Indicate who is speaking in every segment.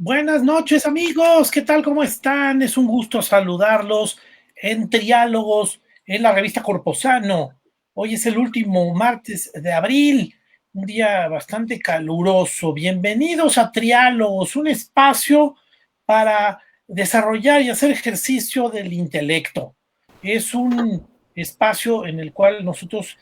Speaker 1: Buenas noches, amigos. ¿Qué tal? ¿Cómo están? Es un gusto saludarlos en Triálogos, en la revista Corposano. Hoy es el último martes de abril, un día bastante caluroso. Bienvenidos a Triálogos, un espacio para desarrollar y hacer ejercicio del intelecto. Es un espacio en el cual nosotros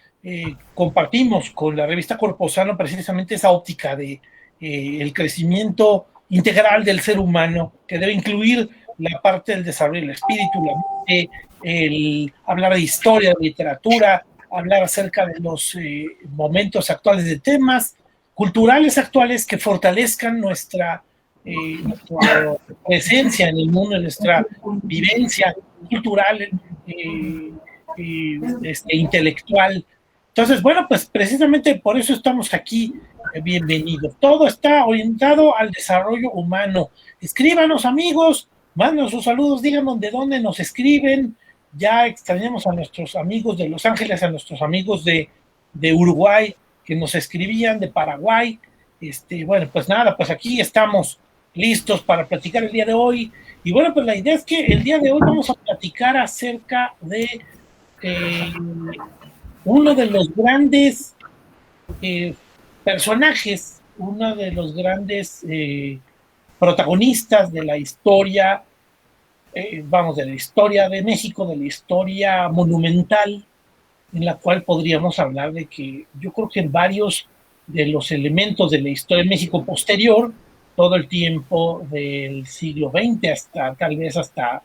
Speaker 1: compartimos con la revista Corposano precisamente esa óptica de el crecimiento integral del ser humano, que debe incluir la parte del desarrollo del espíritu, la mente, el hablar de historia, de literatura, hablar acerca de los momentos actuales, de temas culturales actuales que fortalezcan nuestra presencia en el mundo, nuestra vivencia cultural, intelectual. Entonces, bueno, pues precisamente por eso estamos aquí. Bienvenido. Todo está orientado al desarrollo humano. Escríbanos, amigos, mándenos sus saludos, díganos de dónde nos escriben. Ya extrañamos a nuestros amigos de Los Ángeles, a nuestros amigos de Uruguay que nos escribían, de Paraguay. Bueno, pues nada, pues aquí estamos listos para platicar el día de hoy. Y bueno, pues la idea es que el día de hoy vamos a platicar acerca de uno de los grandes personajes, uno de los grandes protagonistas de la historia, de la historia de México, de la historia monumental, en la cual podríamos hablar de que yo creo que en varios de los elementos de la historia de México posterior, todo el tiempo del siglo XX hasta tal vez hasta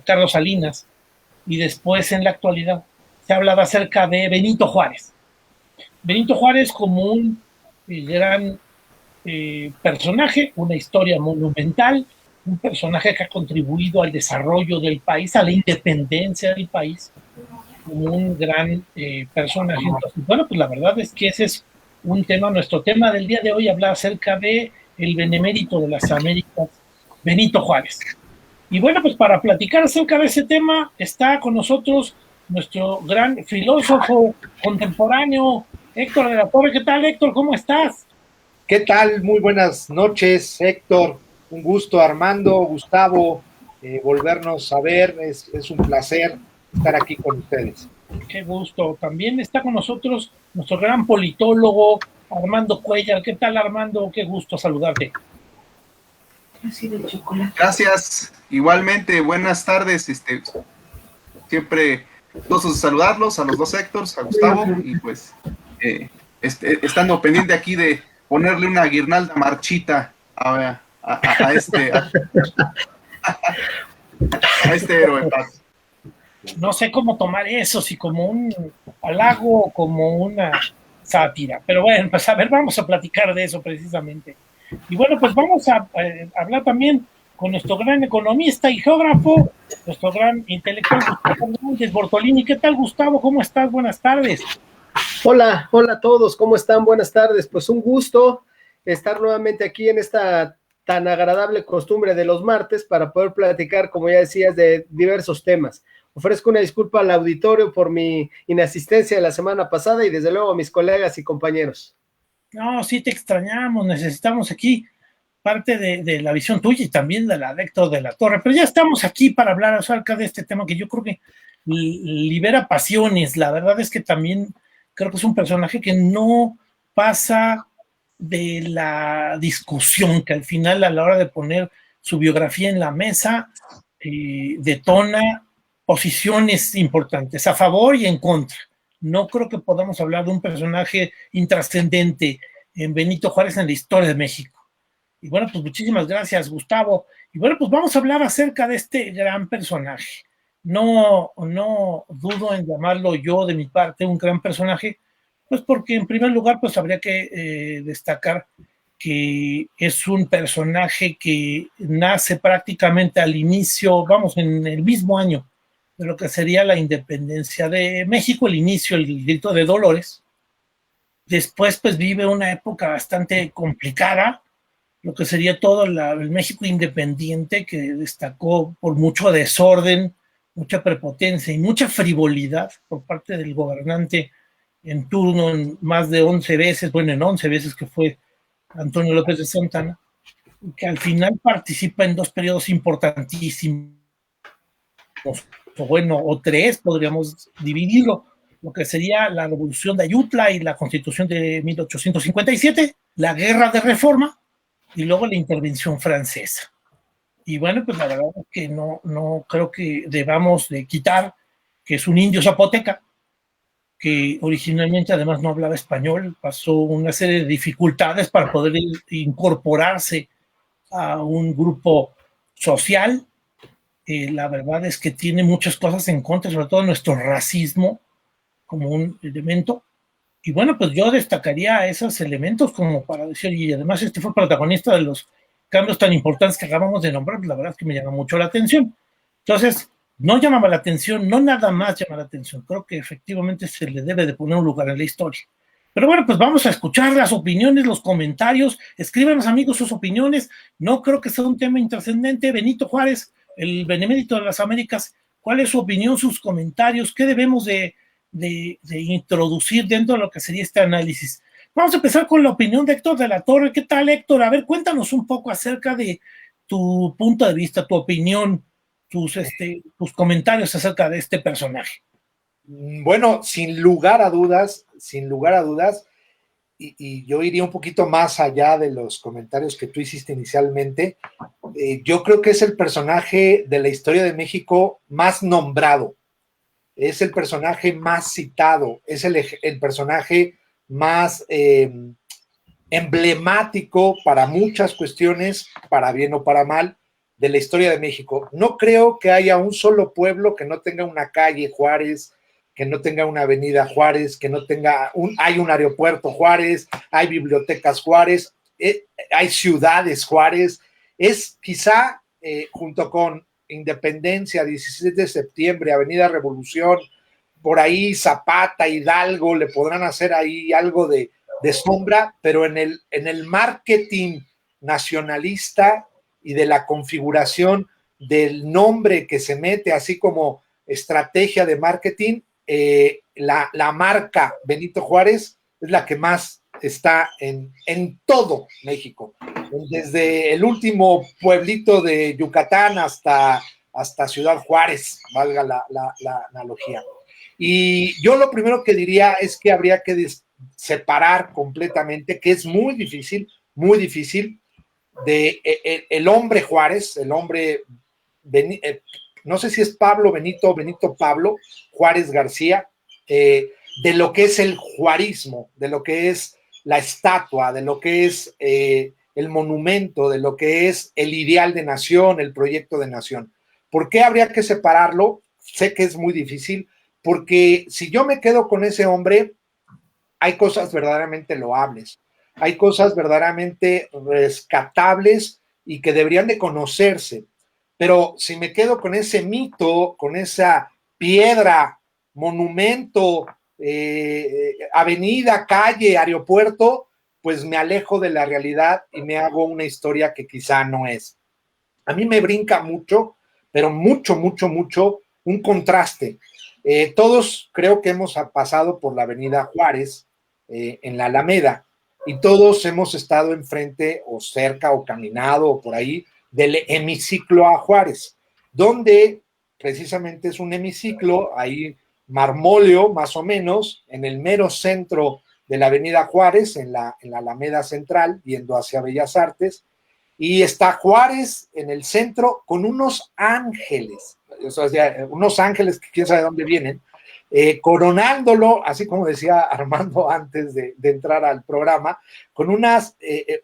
Speaker 1: Carlos Salinas, y después en la actualidad se hablaba acerca de Benito Juárez. Benito Juárez como un gran personaje, una historia monumental, un personaje que ha contribuido al desarrollo del país, a la independencia del país, como un gran personaje. Entonces, bueno, pues la verdad es que ese es un tema, nuestro tema del día de hoy, habla acerca de el benemérito de las Américas, Benito Juárez. Y bueno, pues para platicar acerca de ese tema está con nosotros nuestro gran filósofo contemporáneo, Héctor de la Torre. ¿Qué tal, Héctor? ¿Cómo estás?
Speaker 2: ¿Qué tal? Muy buenas noches, Héctor. Un gusto, Armando, Gustavo, volvernos a ver. Es un placer estar aquí con ustedes.
Speaker 1: Qué gusto. También está con nosotros nuestro gran politólogo, Armando Cuellar. ¿Qué tal, Armando? Qué gusto saludarte.
Speaker 3: Gracias. Igualmente, buenas tardes. Siempre gusto saludarlos a los dos Héctors, a Gustavo, y pues estando pendiente aquí de ponerle una guirnalda marchita a este héroe.
Speaker 1: No sé cómo tomar eso, si como un halago o como una sátira, pero bueno, pues a ver, vamos a platicar de eso precisamente. Y bueno, pues vamos a hablar también con nuestro gran economista y geógrafo, nuestro gran intelectual Gustavo Hernández Bortolini. ¿Qué tal, Gustavo? ¿Cómo estás? Buenas tardes.
Speaker 4: Hola a todos, ¿cómo están? Buenas tardes. Pues un gusto estar nuevamente aquí en esta tan agradable costumbre de los martes para poder platicar, como ya decías, de diversos temas. Ofrezco una disculpa al auditorio por mi inasistencia de la semana pasada y desde luego a mis colegas y compañeros.
Speaker 1: No, sí te extrañamos, necesitamos aquí parte de la visión tuya y también de la de Héctor de la Torre, pero ya estamos aquí para hablar acerca de este tema que yo creo que libera pasiones. La verdad es que también creo que es un personaje que no pasa de la discusión, que al final a la hora de poner su biografía en la mesa detona posiciones importantes a favor y en contra. No creo que podamos hablar de un personaje intrascendente en Benito Juárez en la historia de México. Y bueno, pues muchísimas gracias, Gustavo. Y bueno, pues vamos a hablar acerca de este gran personaje. No dudo en llamarlo yo de mi parte un gran personaje, pues porque en primer lugar pues habría que destacar que es un personaje que nace prácticamente al inicio, vamos, en el mismo año de lo que sería la independencia de México, el inicio, el grito de Dolores. Después pues vive una época bastante complicada, lo que sería todo el México independiente, que destacó por mucho desorden, mucha prepotencia y mucha frivolidad por parte del gobernante en turno en más de 11 veces, bueno, en 11 veces que fue Antonio López de Santana. que al final participa en dos periodos importantísimos, o bueno, o tres, podríamos dividirlo, lo que sería la Revolución de Ayutla y la Constitución de 1857, la Guerra de Reforma y luego la intervención francesa. Y bueno, pues la verdad es que no creo que debamos de quitar que es un indio zapoteca, que originalmente además no hablaba español, pasó una serie de dificultades para poder incorporarse a un grupo social. La verdad es que tiene muchas cosas en contra, sobre todo nuestro racismo como un elemento. Y bueno, pues yo destacaría esos elementos como para decir, y además este fue protagonista de los cambios tan importantes que acabamos de nombrar, pues la verdad es que me llama mucho la atención. Entonces, no llamaba la atención, no nada más llama la atención, creo que efectivamente se le debe de poner un lugar en la historia. Pero bueno, pues vamos a escuchar las opiniones, los comentarios, escríbanos amigos sus opiniones, no creo que sea un tema intrascendente. Benito Juárez, el benemérito de las Américas, ¿cuál es su opinión, sus comentarios? ¿Qué debemos de introducir dentro de lo que sería este análisis? Vamos a empezar con la opinión de Héctor de la Torre. ¿Qué tal, Héctor? A ver, cuéntanos un poco acerca de tu punto de vista, tu opinión, tus comentarios acerca de este personaje.
Speaker 2: Bueno, sin lugar a dudas, y yo iría un poquito más allá de los comentarios que tú hiciste inicialmente, yo creo que es el personaje de la historia de México más nombrado, es el personaje más citado, es el personaje más emblemático para muchas cuestiones, para bien o para mal, de la historia de México. No creo que haya un solo pueblo que no tenga una calle Juárez, que no tenga una avenida Juárez, que no tenga hay un aeropuerto Juárez, hay bibliotecas Juárez, hay ciudades Juárez. Es quizá, junto con Independencia, 17 de septiembre, Avenida Revolución, por ahí Zapata, Hidalgo, le podrán hacer ahí algo de sombra, pero en el marketing nacionalista y de la configuración del nombre que se mete, así como estrategia de marketing, la marca Benito Juárez es la que más está en todo México, desde el último pueblito de Yucatán hasta Ciudad Juárez, valga la analogía. Y yo lo primero que diría es que habría que separar completamente, que es muy difícil, de el hombre Juárez, el hombre, no sé si es Pablo Benito Pablo Juárez García, de lo que es el juarismo, de lo que es la estatua, de lo que es el monumento, de lo que es el ideal de nación, el proyecto de nación. ¿Por qué habría que separarlo? Sé que es muy difícil, porque si yo me quedo con ese hombre, hay cosas verdaderamente loables, hay cosas verdaderamente rescatables y que deberían de conocerse. Pero si me quedo con ese mito, con esa piedra, monumento, avenida, calle, aeropuerto, pues me alejo de la realidad y me hago una historia que quizá no es. A mí me brinca mucho, pero mucho, un contraste. Todos creo que hemos pasado por la avenida Juárez, en la Alameda, y todos hemos estado enfrente o cerca o caminado o por ahí del hemiciclo a Juárez, donde precisamente es un hemiciclo ahí marmóleo más o menos en el mero centro de la avenida Juárez, en la Alameda Central, yendo hacia Bellas Artes, y está Juárez en el centro con unos ángeles, o sea, unos ángeles que quién sabe de dónde vienen, coronándolo, así como decía Armando antes de entrar al programa, con unas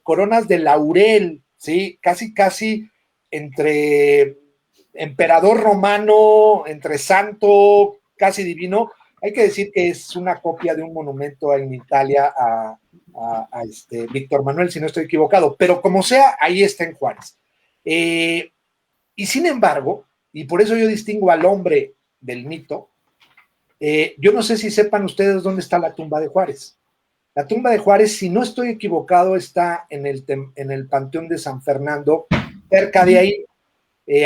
Speaker 2: coronas de laurel, ¿sí? Casi entre emperador romano, entre santo, casi divino. Hay que decir que es una copia de un monumento en Italia a Víctor Manuel, si no estoy equivocado, pero como sea, ahí está en Juárez. Y sin embargo, y por eso yo distingo al hombre del mito, yo no sé si sepan ustedes dónde está la tumba de Juárez. La tumba de Juárez, si no estoy equivocado, está en el Panteón de San Fernando, cerca de ahí,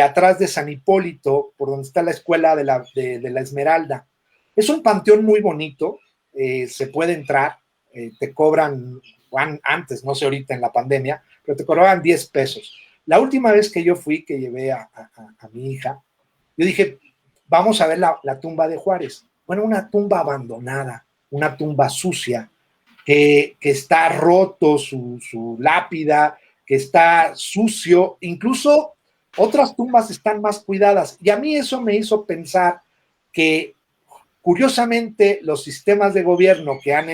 Speaker 2: atrás de San Hipólito, por donde está la escuela de la Esmeralda. Es un panteón muy bonito, se puede entrar, te cobran antes, no sé ahorita en la pandemia, pero te cobraban 10 pesos. La última vez que yo fui, que llevé a mi hija, yo dije, vamos a ver la tumba de Juárez. Bueno, una tumba abandonada, una tumba sucia, que está roto su lápida, que está sucio, incluso otras tumbas están más cuidadas. Y a mí eso me hizo pensar que, curiosamente, los sistemas de gobierno que han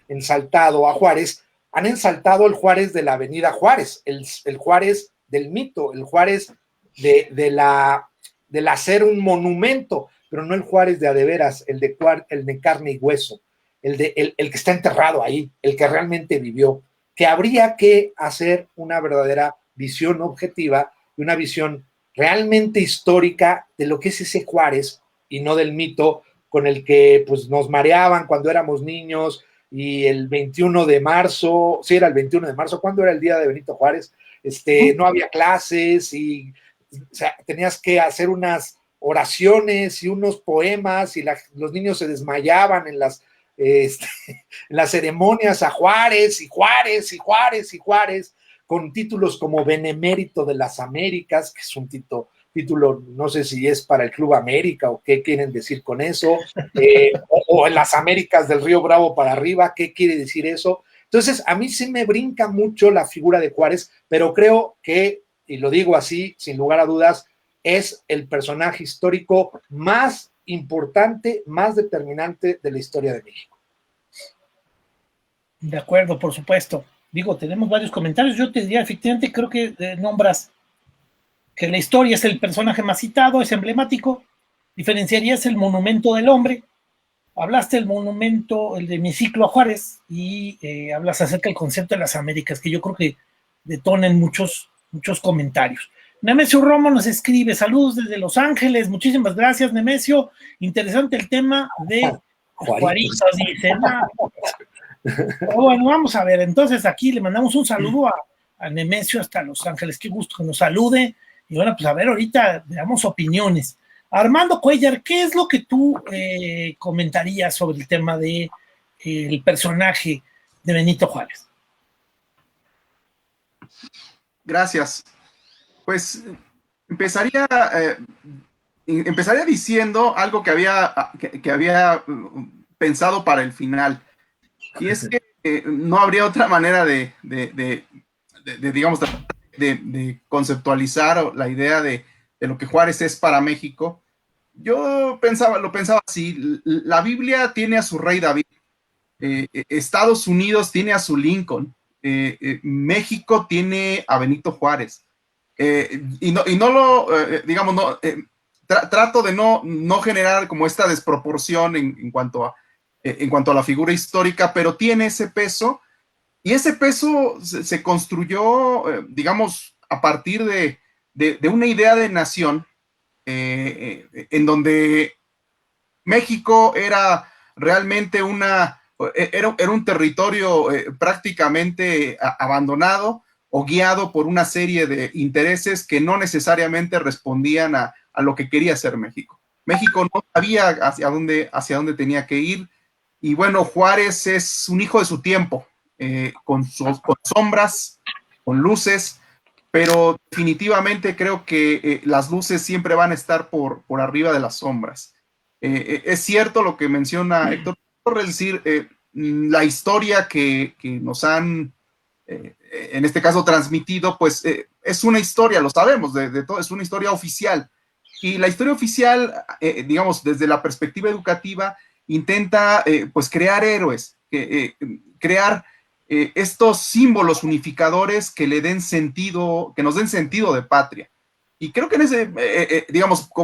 Speaker 2: ensaltado a Juárez, han ensaltado el Juárez de la Avenida Juárez, el Juárez del mito, el Juárez del hacer un monumento, pero no el Juárez de a de veras, el de carne y hueso, el que está enterrado ahí, el que realmente vivió, que habría que hacer una verdadera visión objetiva y una visión realmente histórica de lo que es ese Juárez y no del mito con el que pues, nos mareaban cuando éramos niños y el 21 de marzo, sí era el 21 de marzo, ¿cuándo era el día de Benito Juárez? No había clases y o sea, tenías que hacer unas oraciones y unos poemas y los niños se desmayaban en las ceremonias a Juárez y Juárez y Juárez y Juárez, con títulos como Benemérito de las Américas, que es un título, no sé si es para el Club América o qué quieren decir con eso, o en las Américas del Río Bravo para arriba, ¿qué quiere decir eso? Entonces, a mí sí me brinca mucho la figura de Juárez, pero creo que, y lo digo así, sin lugar a dudas, es el personaje histórico más importante, más determinante de la historia de México.
Speaker 1: De acuerdo, por supuesto. Digo, tenemos varios comentarios. Yo te diría, efectivamente, creo que nombras que la historia es el personaje más citado, es emblemático. Diferenciarías el monumento del hombre. Hablaste del monumento, el de Hemiciclo a Juárez, y hablas acerca del concepto de las Américas, que yo creo que detonan muchos comentarios. Nemesio Romo nos escribe, saludos desde Los Ángeles, muchísimas gracias, Nemesio. Interesante el tema de Juaritos, dice. Pero bueno, vamos a ver, entonces aquí le mandamos un saludo a Nemesio hasta Los Ángeles, qué gusto que nos salude. Y bueno, pues a ver, ahorita veamos opiniones. Armando Cuellar, ¿qué es lo que tú comentarías sobre el tema de el personaje de Benito Juárez?
Speaker 3: Gracias. Pues empezaría diciendo algo que había pensado para el final. Y es que no habría otra manera de conceptualizar la idea de lo que Juárez es para México. Yo lo pensaba así: la Biblia tiene a su rey David, Estados Unidos tiene a su Lincoln, México tiene a Benito Juárez, trato de no generar como esta desproporción en cuanto a la figura histórica, pero tiene ese peso, y ese peso se construyó, a partir de una idea de nación, en donde México era realmente era un territorio prácticamente abandonado o guiado por una serie de intereses que no necesariamente respondían a lo que quería hacer México. México no sabía hacia dónde tenía que ir, y bueno, Juárez es un hijo de su tiempo, con sombras, con luces, pero definitivamente creo que las luces siempre van a estar por arriba de las sombras. Es cierto lo que menciona Héctor, es decir, la historia que nos han, en este caso, transmitido, pues es una historia, lo sabemos, de todo, es una historia oficial. Y la historia oficial, desde la perspectiva educativa, intenta pues crear héroes, crear estos símbolos unificadores que le den sentido, que nos den sentido de patria. Y creo que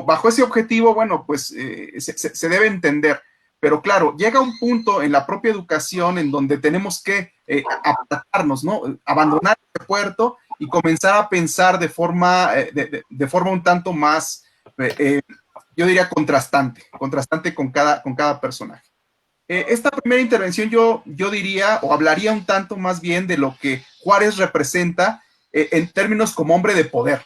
Speaker 3: bajo ese objetivo, bueno, pues se debe entender. Pero claro, llega un punto en la propia educación en donde tenemos que apartarnos, ¿no? Abandonar este puerto y comenzar a pensar de forma un tanto más, yo diría, contrastante con cada personaje. Esta primera intervención yo diría, o hablaría un tanto más bien de lo que Juárez representa en términos como hombre de poder.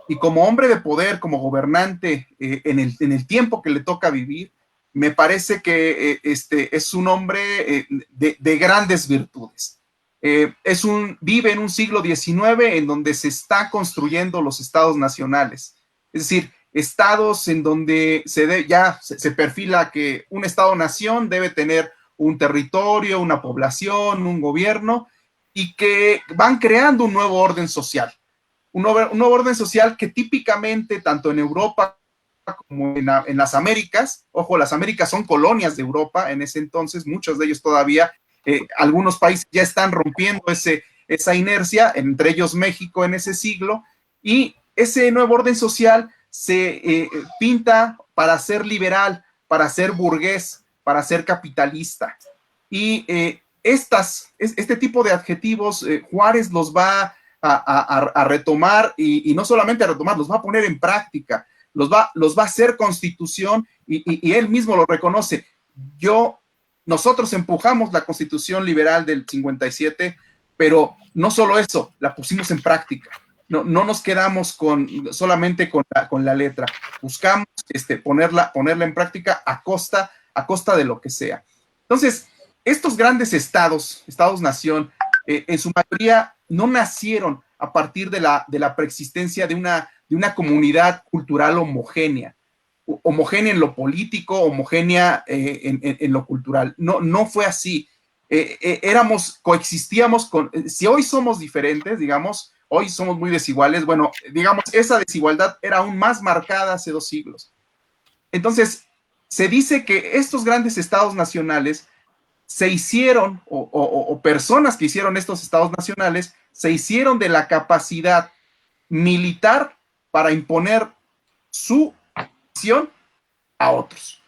Speaker 3: Y como hombre de poder, como gobernante en el tiempo que le toca vivir, me parece que es un hombre de grandes virtudes. vive en un siglo XIX en donde se está construyendo los estados nacionales. Es decir, estados en donde se perfila que un estado-nación debe tener un territorio, una población, un gobierno, y que van creando un nuevo orden social. Un nuevo orden social que típicamente, tanto en Europa como en las Américas, ojo, las Américas son colonias de Europa en ese entonces, muchos de ellos todavía, algunos países ya están rompiendo esa inercia, entre ellos México en ese siglo, y ese nuevo orden social se pinta para ser liberal, para ser burgués, para ser capitalista. Y este tipo de adjetivos, Juárez los va a retomar, y no solamente a retomar, los va a poner en práctica, los va a hacer constitución, y él mismo lo reconoce. Nosotros empujamos la constitución liberal del 57, pero no solo eso, la pusimos en práctica. No nos quedamos solamente con la letra. Buscamos ponerla en práctica a costa de lo que sea. Entonces, estos grandes estados-nación, en su mayoría no nacieron a partir de la preexistencia de una comunidad cultural homogénea en lo político, homogénea en lo cultural. No fue así. Coexistíamos si hoy somos diferentes, digamos, hoy somos muy desiguales, bueno, digamos, esa desigualdad era aún más marcada hace 2 siglos. Entonces, se dice que estos grandes estados nacionales se hicieron, o personas que hicieron estos estados nacionales, se hicieron de la capacidad militar para imponer su visión a otros.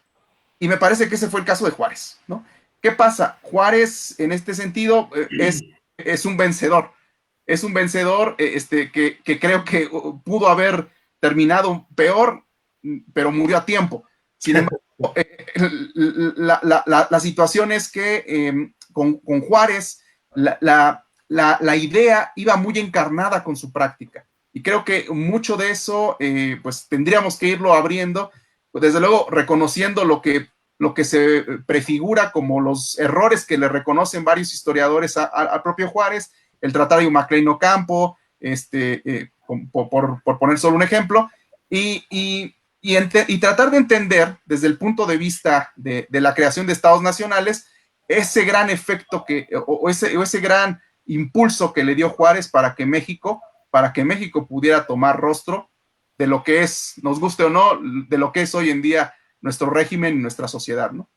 Speaker 3: Y me parece que ese fue el caso de Juárez, ¿no? ¿Qué pasa? Juárez, en este sentido, es un vencedor. Es un vencedor que creo que pudo haber terminado peor, pero murió a tiempo. Sin embargo, la situación es que con Juárez la idea iba muy encarnada con su práctica, y creo que mucho de eso pues tendríamos que irlo abriendo, pues, desde luego reconociendo lo que se prefigura como los errores que le reconocen varios historiadores al propio Juárez, el Tratado de Maclean Ocampo, por poner solo un ejemplo, y tratar de entender desde el punto de vista de la creación de estados nacionales ese gran efecto o ese gran impulso que le dio Juárez para que México pudiera tomar rostro de lo que es, nos guste o no, de lo que es hoy en día nuestro régimen y nuestra sociedad, ¿no?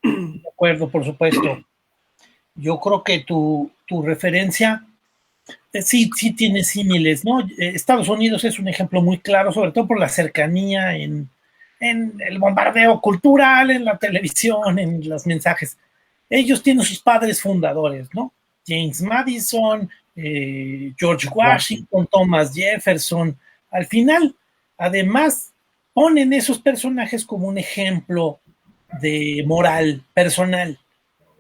Speaker 1: De acuerdo, por supuesto. Yo creo que tu referencia sí tiene símiles, ¿no? Estados Unidos es un ejemplo muy claro, sobre todo por la cercanía en el bombardeo cultural, en la televisión, en los mensajes. Ellos tienen sus padres fundadores, ¿no? James Madison, George Washington, Thomas Jefferson. Al final, además, ponen esos personajes como un ejemplo de moral personal,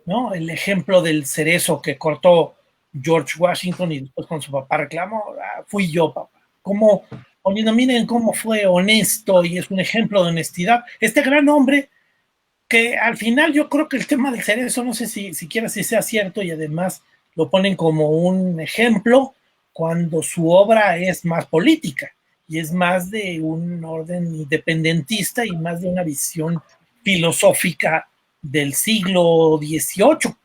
Speaker 1: ¿no? El ejemplo del cerezo que cortó George Washington y después con su papá reclamó, fui yo, papá. Como poniendo, miren cómo fue honesto, y es un ejemplo de honestidad. Este gran hombre que al final yo creo que el tema del cerezo, no sé siquiera si sea cierto, y además lo ponen como un ejemplo cuando su obra es más política y es más de un orden independentista y más de una visión filosófica del siglo XVIII,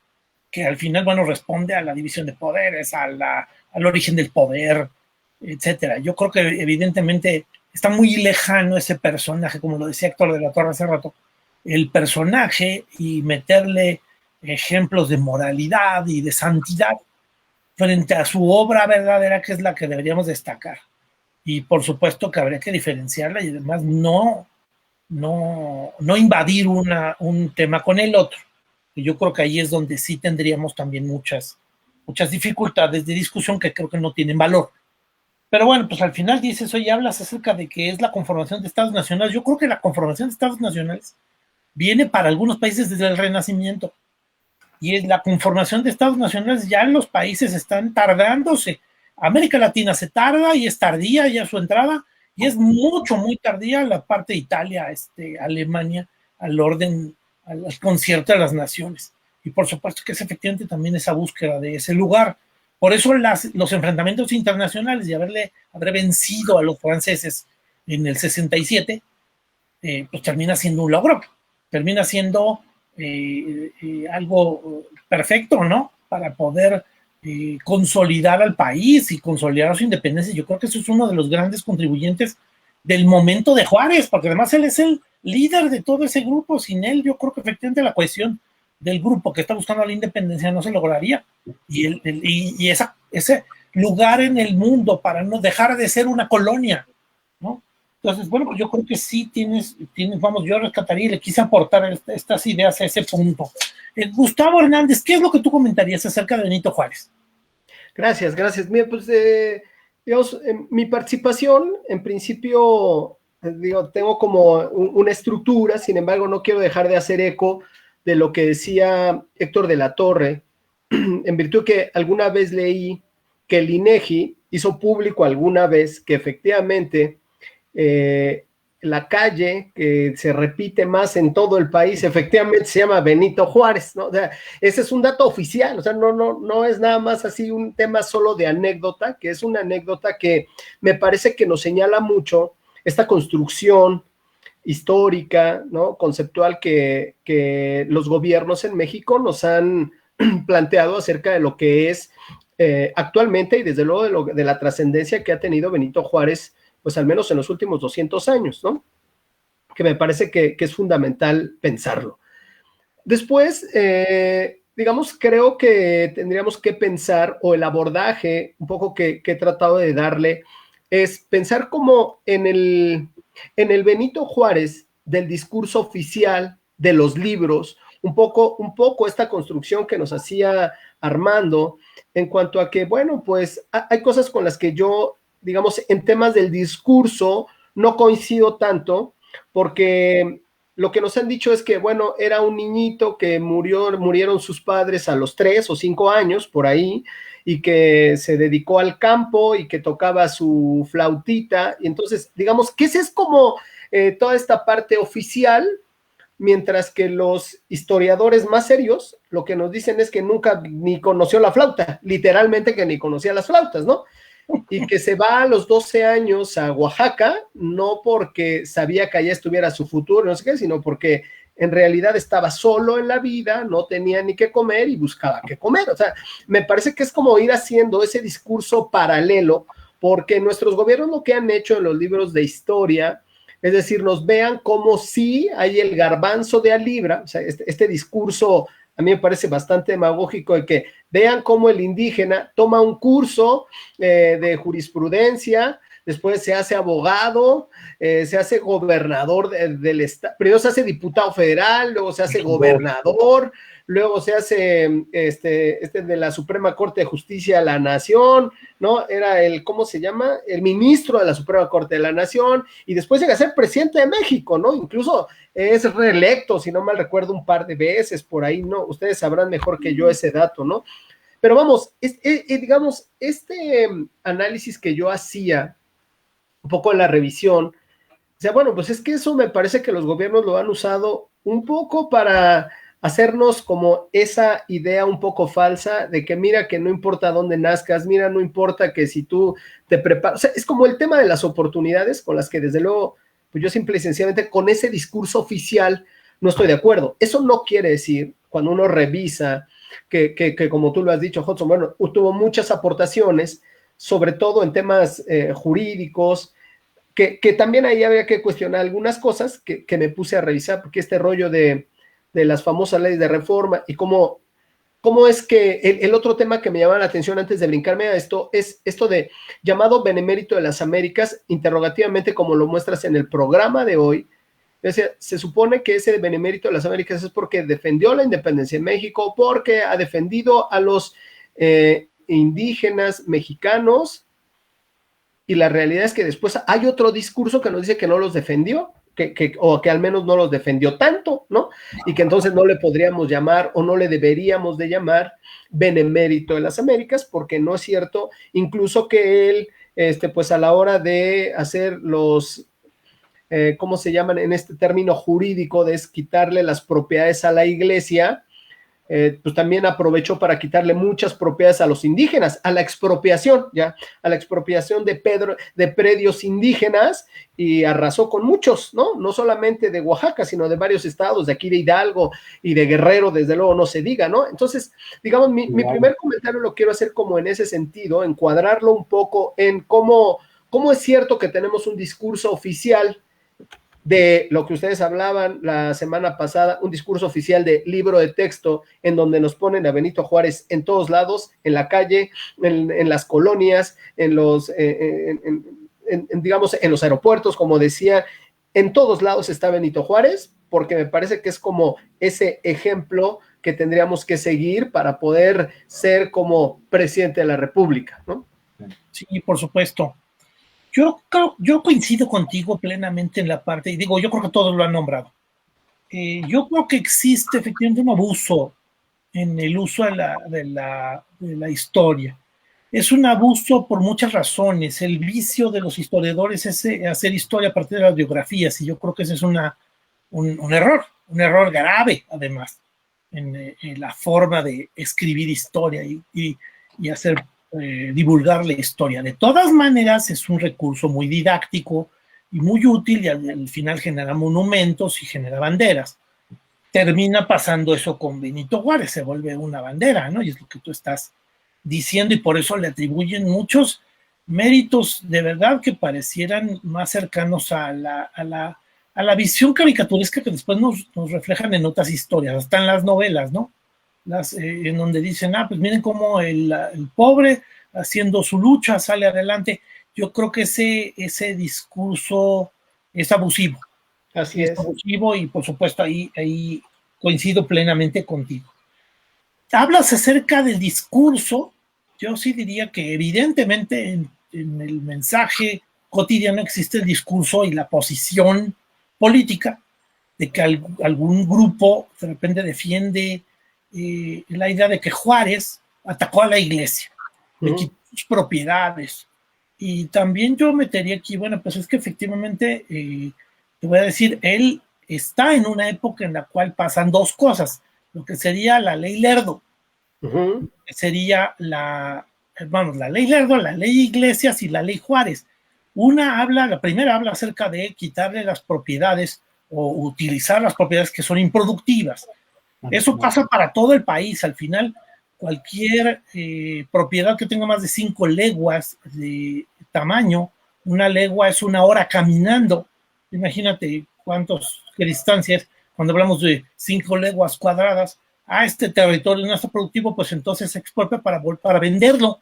Speaker 1: que al final, bueno, responde a la división de poderes, al origen del poder, etcétera. Yo creo que evidentemente está muy lejano ese personaje, como lo decía Héctor de la Torre hace rato, el personaje, y meterle ejemplos de moralidad y de santidad frente a su obra verdadera, que es la que deberíamos destacar. Y por supuesto que habría que diferenciarla y además no invadir un tema con el otro. Y yo creo que ahí es donde sí tendríamos también muchas dificultades de discusión que creo que no tienen valor. Pero bueno, pues al final dices, oye, hablas acerca de que es la conformación de estados nacionales. Yo creo que la conformación de estados nacionales viene para algunos países desde el Renacimiento. Y es la conformación de estados nacionales, ya los países están tardándose. América Latina se tarda y es tardía ya su entrada, y es muy tardía la parte de Italia, Alemania, al concierto de las naciones. y por supuesto que es efectivamente también esa búsqueda de ese lugar. Por eso los enfrentamientos internacionales y haber vencido a los franceses en el 67, pues termina siendo un logro, termina siendo algo perfecto, ¿no? Para poder consolidar al país y consolidar su independencia. Yo creo que eso es uno de los grandes contribuyentes del momento de Juárez, porque además él es el líder de todo ese grupo. Sin él, yo creo que efectivamente la cohesión del grupo que está buscando la independencia no se lograría. Y ese lugar en el mundo para no dejar de ser una colonia, ¿no? Entonces, bueno, pues yo creo que sí tienes, vamos, yo rescataría y le quise aportar estas ideas a ese punto. Gustavo Hernández, ¿qué es lo que tú comentarías acerca de Benito Juárez?
Speaker 4: Gracias. Mira, pues, digamos, mi participación, en principio, tengo como una estructura, sin embargo, no quiero dejar de hacer eco de lo que decía Héctor de la Torre, en virtud que alguna vez leí que el INEGI hizo público alguna vez que efectivamente la calle que se repite más en todo el país, efectivamente se llama Benito Juárez, ¿no? O sea, ese es un dato oficial, o sea, no es nada más así un tema solo de anécdota, que es una anécdota que me parece que nos señala mucho esta construcción histórica, ¿no? Conceptual que los gobiernos en México nos han planteado acerca de lo que es actualmente y desde luego de la trascendencia que ha tenido Benito Juárez, pues al menos en los últimos 200 años, ¿no? Que me parece que es fundamental pensarlo. Después, digamos, creo que tendríamos que pensar, o el abordaje un poco que he tratado de darle, es pensar como en el Benito Juárez del discurso oficial, de los libros, un poco esta construcción que nos hacía Armando, en cuanto a que, bueno, pues hay cosas con las que yo, digamos, en temas del discurso no coincido tanto, porque lo que nos han dicho es que, bueno, era un niñito que murieron sus padres a los 3 o 5 años, por ahí, y que se dedicó al campo y que tocaba su flautita, y entonces, digamos, que esa es como toda esta parte oficial, mientras que los historiadores más serios lo que nos dicen es que nunca ni conoció la flauta, literalmente que ni conocía las flautas, ¿no? Y que se va a los 12 años a Oaxaca, no porque sabía que allá estuviera su futuro, no sé qué, sino porque en realidad estaba solo en la vida, no tenía ni qué comer y buscaba qué comer. O sea, me parece que es como ir haciendo ese discurso paralelo, porque nuestros gobiernos lo que han hecho en los libros de historia, es decir, nos vean como si hay el garbanzo de a libra, o sea, este discurso a mí me parece bastante demagógico, de que vean cómo el indígena toma un curso de jurisprudencia, después se hace abogado, se hace gobernador del estado, primero se hace diputado federal, luego se hace gobernador, luego se hace de la Suprema Corte de Justicia de la Nación, ¿no? Era ¿cómo se llama? El ministro de la Suprema Corte de la Nación, y después llega a ser presidente de México, ¿no? Incluso es reelecto, si no mal recuerdo, un par de veces por ahí, ¿no? Ustedes sabrán mejor que yo ese dato, ¿no? Pero vamos, digamos, análisis que yo hacía un poco en la revisión, o sea, bueno, pues es que eso me parece que los gobiernos lo han usado un poco para hacernos como esa idea un poco falsa de que mira que no importa dónde nazcas, mira, no importa que si tú te preparas, o sea, es como el tema de las oportunidades con las que desde luego, pues yo simple y sencillamente con ese discurso oficial no estoy de acuerdo. Eso no quiere decir, cuando uno revisa, que como tú lo has dicho, Hudson, bueno, tuvo muchas aportaciones, sobre todo en temas jurídicos, que también ahí habría que cuestionar algunas cosas que me puse a revisar, porque este rollo de las famosas leyes de reforma y cómo es que el otro tema que me llamaba la atención antes de brincarme a esto es esto de llamado Benemérito de las Américas, interrogativamente como lo muestras en el programa de hoy. Es decir, se supone que ese Benemérito de las Américas es porque defendió la independencia en México, porque ha defendido a los indígenas mexicanos, y la realidad es que después hay otro discurso que nos dice que no los defendió, o que al menos no los defendió tanto, ¿no? Y que entonces no le podríamos llamar o no le deberíamos de llamar Benemérito de las Américas, porque no es cierto, incluso que él, pues a la hora de hacer los, ¿cómo se llaman en este término jurídico? De quitarle las propiedades a la iglesia, pues también aprovechó para quitarle muchas propiedades a los indígenas, a la expropiación, ya, a la expropiación de predios indígenas, y arrasó con muchos, ¿no? No solamente de Oaxaca, sino de varios estados, de aquí de Hidalgo y de Guerrero, desde luego no se diga, ¿no? Entonces, digamos, mi primer comentario lo quiero hacer como en ese sentido, encuadrarlo un poco en cómo es cierto que tenemos un discurso oficial de lo que ustedes hablaban la semana pasada, un discurso oficial de libro de texto en donde nos ponen a Benito Juárez en todos lados, en la calle, en las colonias, digamos, en los aeropuertos, como decía, en todos lados está Benito Juárez, porque me parece que es como ese ejemplo que tendríamos que seguir para poder ser como presidente de la República, ¿no?
Speaker 1: Sí, por supuesto. Yo coincido contigo plenamente en la parte, y digo, yo creo que todos lo han nombrado. Yo creo que existe efectivamente un abuso en el uso de la historia. Es un abuso por muchas razones. El vicio de los historiadores es hacer historia a partir de las biografías, y yo creo que ese es un error grave, además, en la forma de escribir historia y hacer divulgar la historia. De todas maneras, es un recurso muy didáctico y muy útil, y al final genera monumentos y genera banderas. Termina pasando eso con Benito Juárez, se vuelve una bandera, ¿no? Y es lo que tú estás diciendo, y por eso le atribuyen muchos méritos de verdad que parecieran más cercanos a la visión caricaturesca que después nos reflejan en otras historias, hasta en las novelas, ¿no? En donde dicen, pues miren cómo el pobre haciendo su lucha sale adelante. Yo creo que ese discurso es abusivo.
Speaker 4: Así es.
Speaker 1: Abusivo, y por supuesto ahí coincido plenamente contigo. Hablas acerca del discurso. Yo sí diría que evidentemente en el mensaje cotidiano existe el discurso y la posición política de que algún grupo de repente defiende la idea de que Juárez atacó a la iglesia, le quitó sus propiedades. Y también yo metería aquí, bueno, pues es que efectivamente, te voy a decir, él está en una época en la cual pasan dos cosas, lo que sería la ley Lerdo, que sería la ley Lerdo, la ley Iglesias y la ley Juárez. La primera habla acerca de quitarle las propiedades o utilizar las propiedades que son improductivas. Eso pasa para todo el país. Al final, cualquier propiedad que tenga más de 5 leguas de tamaño, una legua es 1 hora caminando. Imagínate qué distancia es. Cuando hablamos de 5 leguas cuadradas, este territorio no está productivo, pues entonces se expropia para venderlo.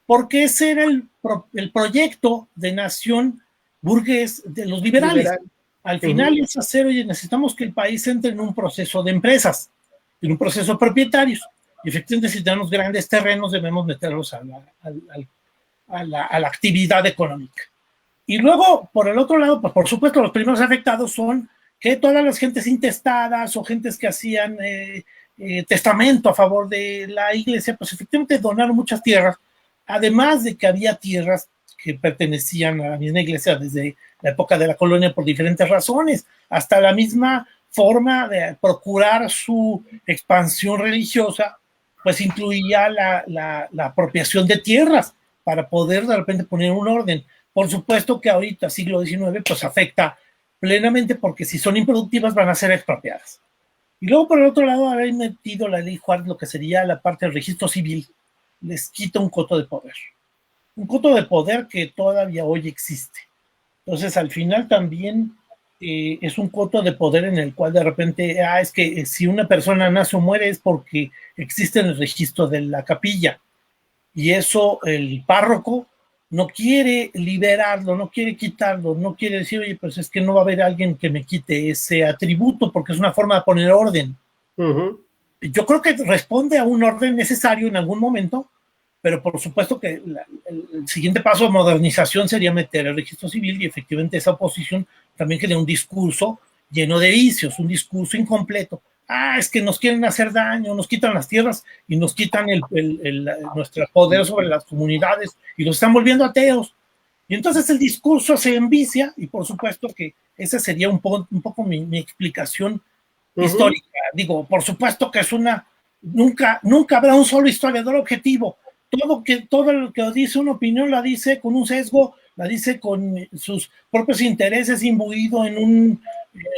Speaker 1: Porque ese era el proyecto de nación burgués de los liberales. Al final es hacer, oye, necesitamos que el país entre en un proceso de empresas, en un proceso de propietarios. Y efectivamente, si tenemos grandes terrenos, debemos meterlos a la actividad económica. Y luego, por el otro lado, pues por supuesto, los primeros afectados son que todas las gentes intestadas o gentes que hacían testamento a favor de la iglesia, pues efectivamente donaron muchas tierras, además de que había tierras que pertenecían a la misma iglesia desde la época de la colonia por diferentes razones, hasta la misma forma de procurar su expansión religiosa, pues incluía la apropiación de tierras para poder de repente poner un orden. Por supuesto que ahorita, siglo XIX, pues afecta plenamente, porque si son improductivas van a ser expropiadas. Y luego, por el otro lado, haber metido la ley Juárez, lo que sería la parte del registro civil, les quita un coto de poder. Un coto de poder que todavía hoy existe. Entonces, al final también es un coto de poder en el cual de repente, es que si una persona nace o muere es porque existe en el registro de la capilla. Y eso el párroco no quiere liberarlo, no quiere quitarlo, no quiere decir, oye, pues es que no va a haber alguien que me quite ese atributo, porque es una forma de poner orden. Yo creo que responde a un orden necesario en algún momento, pero por supuesto que el siguiente paso de modernización sería meter el registro civil, y efectivamente esa oposición también genera un discurso lleno de vicios, un discurso incompleto. Es que nos quieren hacer daño, nos quitan las tierras y nos quitan nuestro poder sobre las comunidades y los están volviendo ateos. Y entonces el discurso se envicia, y por supuesto que esa sería un poco mi explicación histórica. Digo, por supuesto que es una nunca habrá un solo historiador objetivo. Todo lo que dice una opinión la dice con un sesgo, la dice con sus propios intereses imbuido en un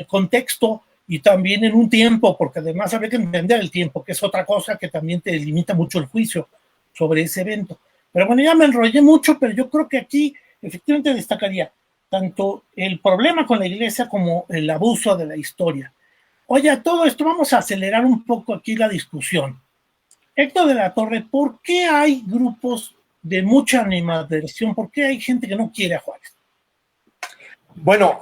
Speaker 1: contexto y también en un tiempo, porque además habría que entender el tiempo, que es otra cosa que también te limita mucho el juicio sobre ese evento. Pero bueno, ya me enrollé mucho, pero yo creo que aquí efectivamente destacaría tanto el problema con la iglesia como el abuso de la historia. Oye, a todo esto vamos a acelerar un poco aquí la discusión. Héctor de la Torre, ¿por qué hay grupos de mucha animadversión? ¿Por qué hay gente que no quiere a Juárez?
Speaker 2: Bueno,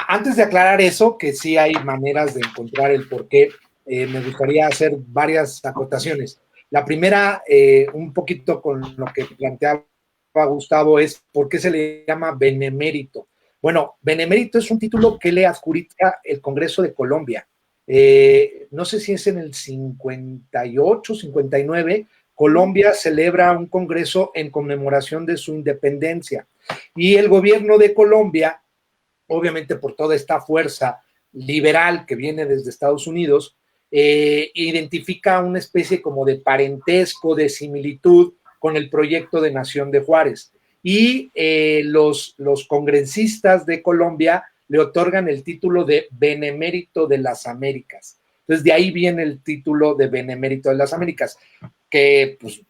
Speaker 2: antes de aclarar eso, que sí hay maneras de encontrar el porqué, me gustaría hacer varias acotaciones. La primera, un poquito con lo que planteaba Gustavo, es por qué se le llama benemérito. Bueno, benemérito es un título que le adjudica el Congreso de Colombia. No sé si es en el 58, 59, Colombia celebra un congreso en conmemoración de su independencia. Y el gobierno de Colombia, obviamente por toda esta fuerza liberal que viene desde Estados Unidos, identifica una especie como de parentesco, de similitud con el proyecto de Nación de Juárez. Y los congresistas de Colombia le otorgan el título de Benemérito de las Américas. Entonces, de ahí viene el título de Benemérito de las Américas, que pues,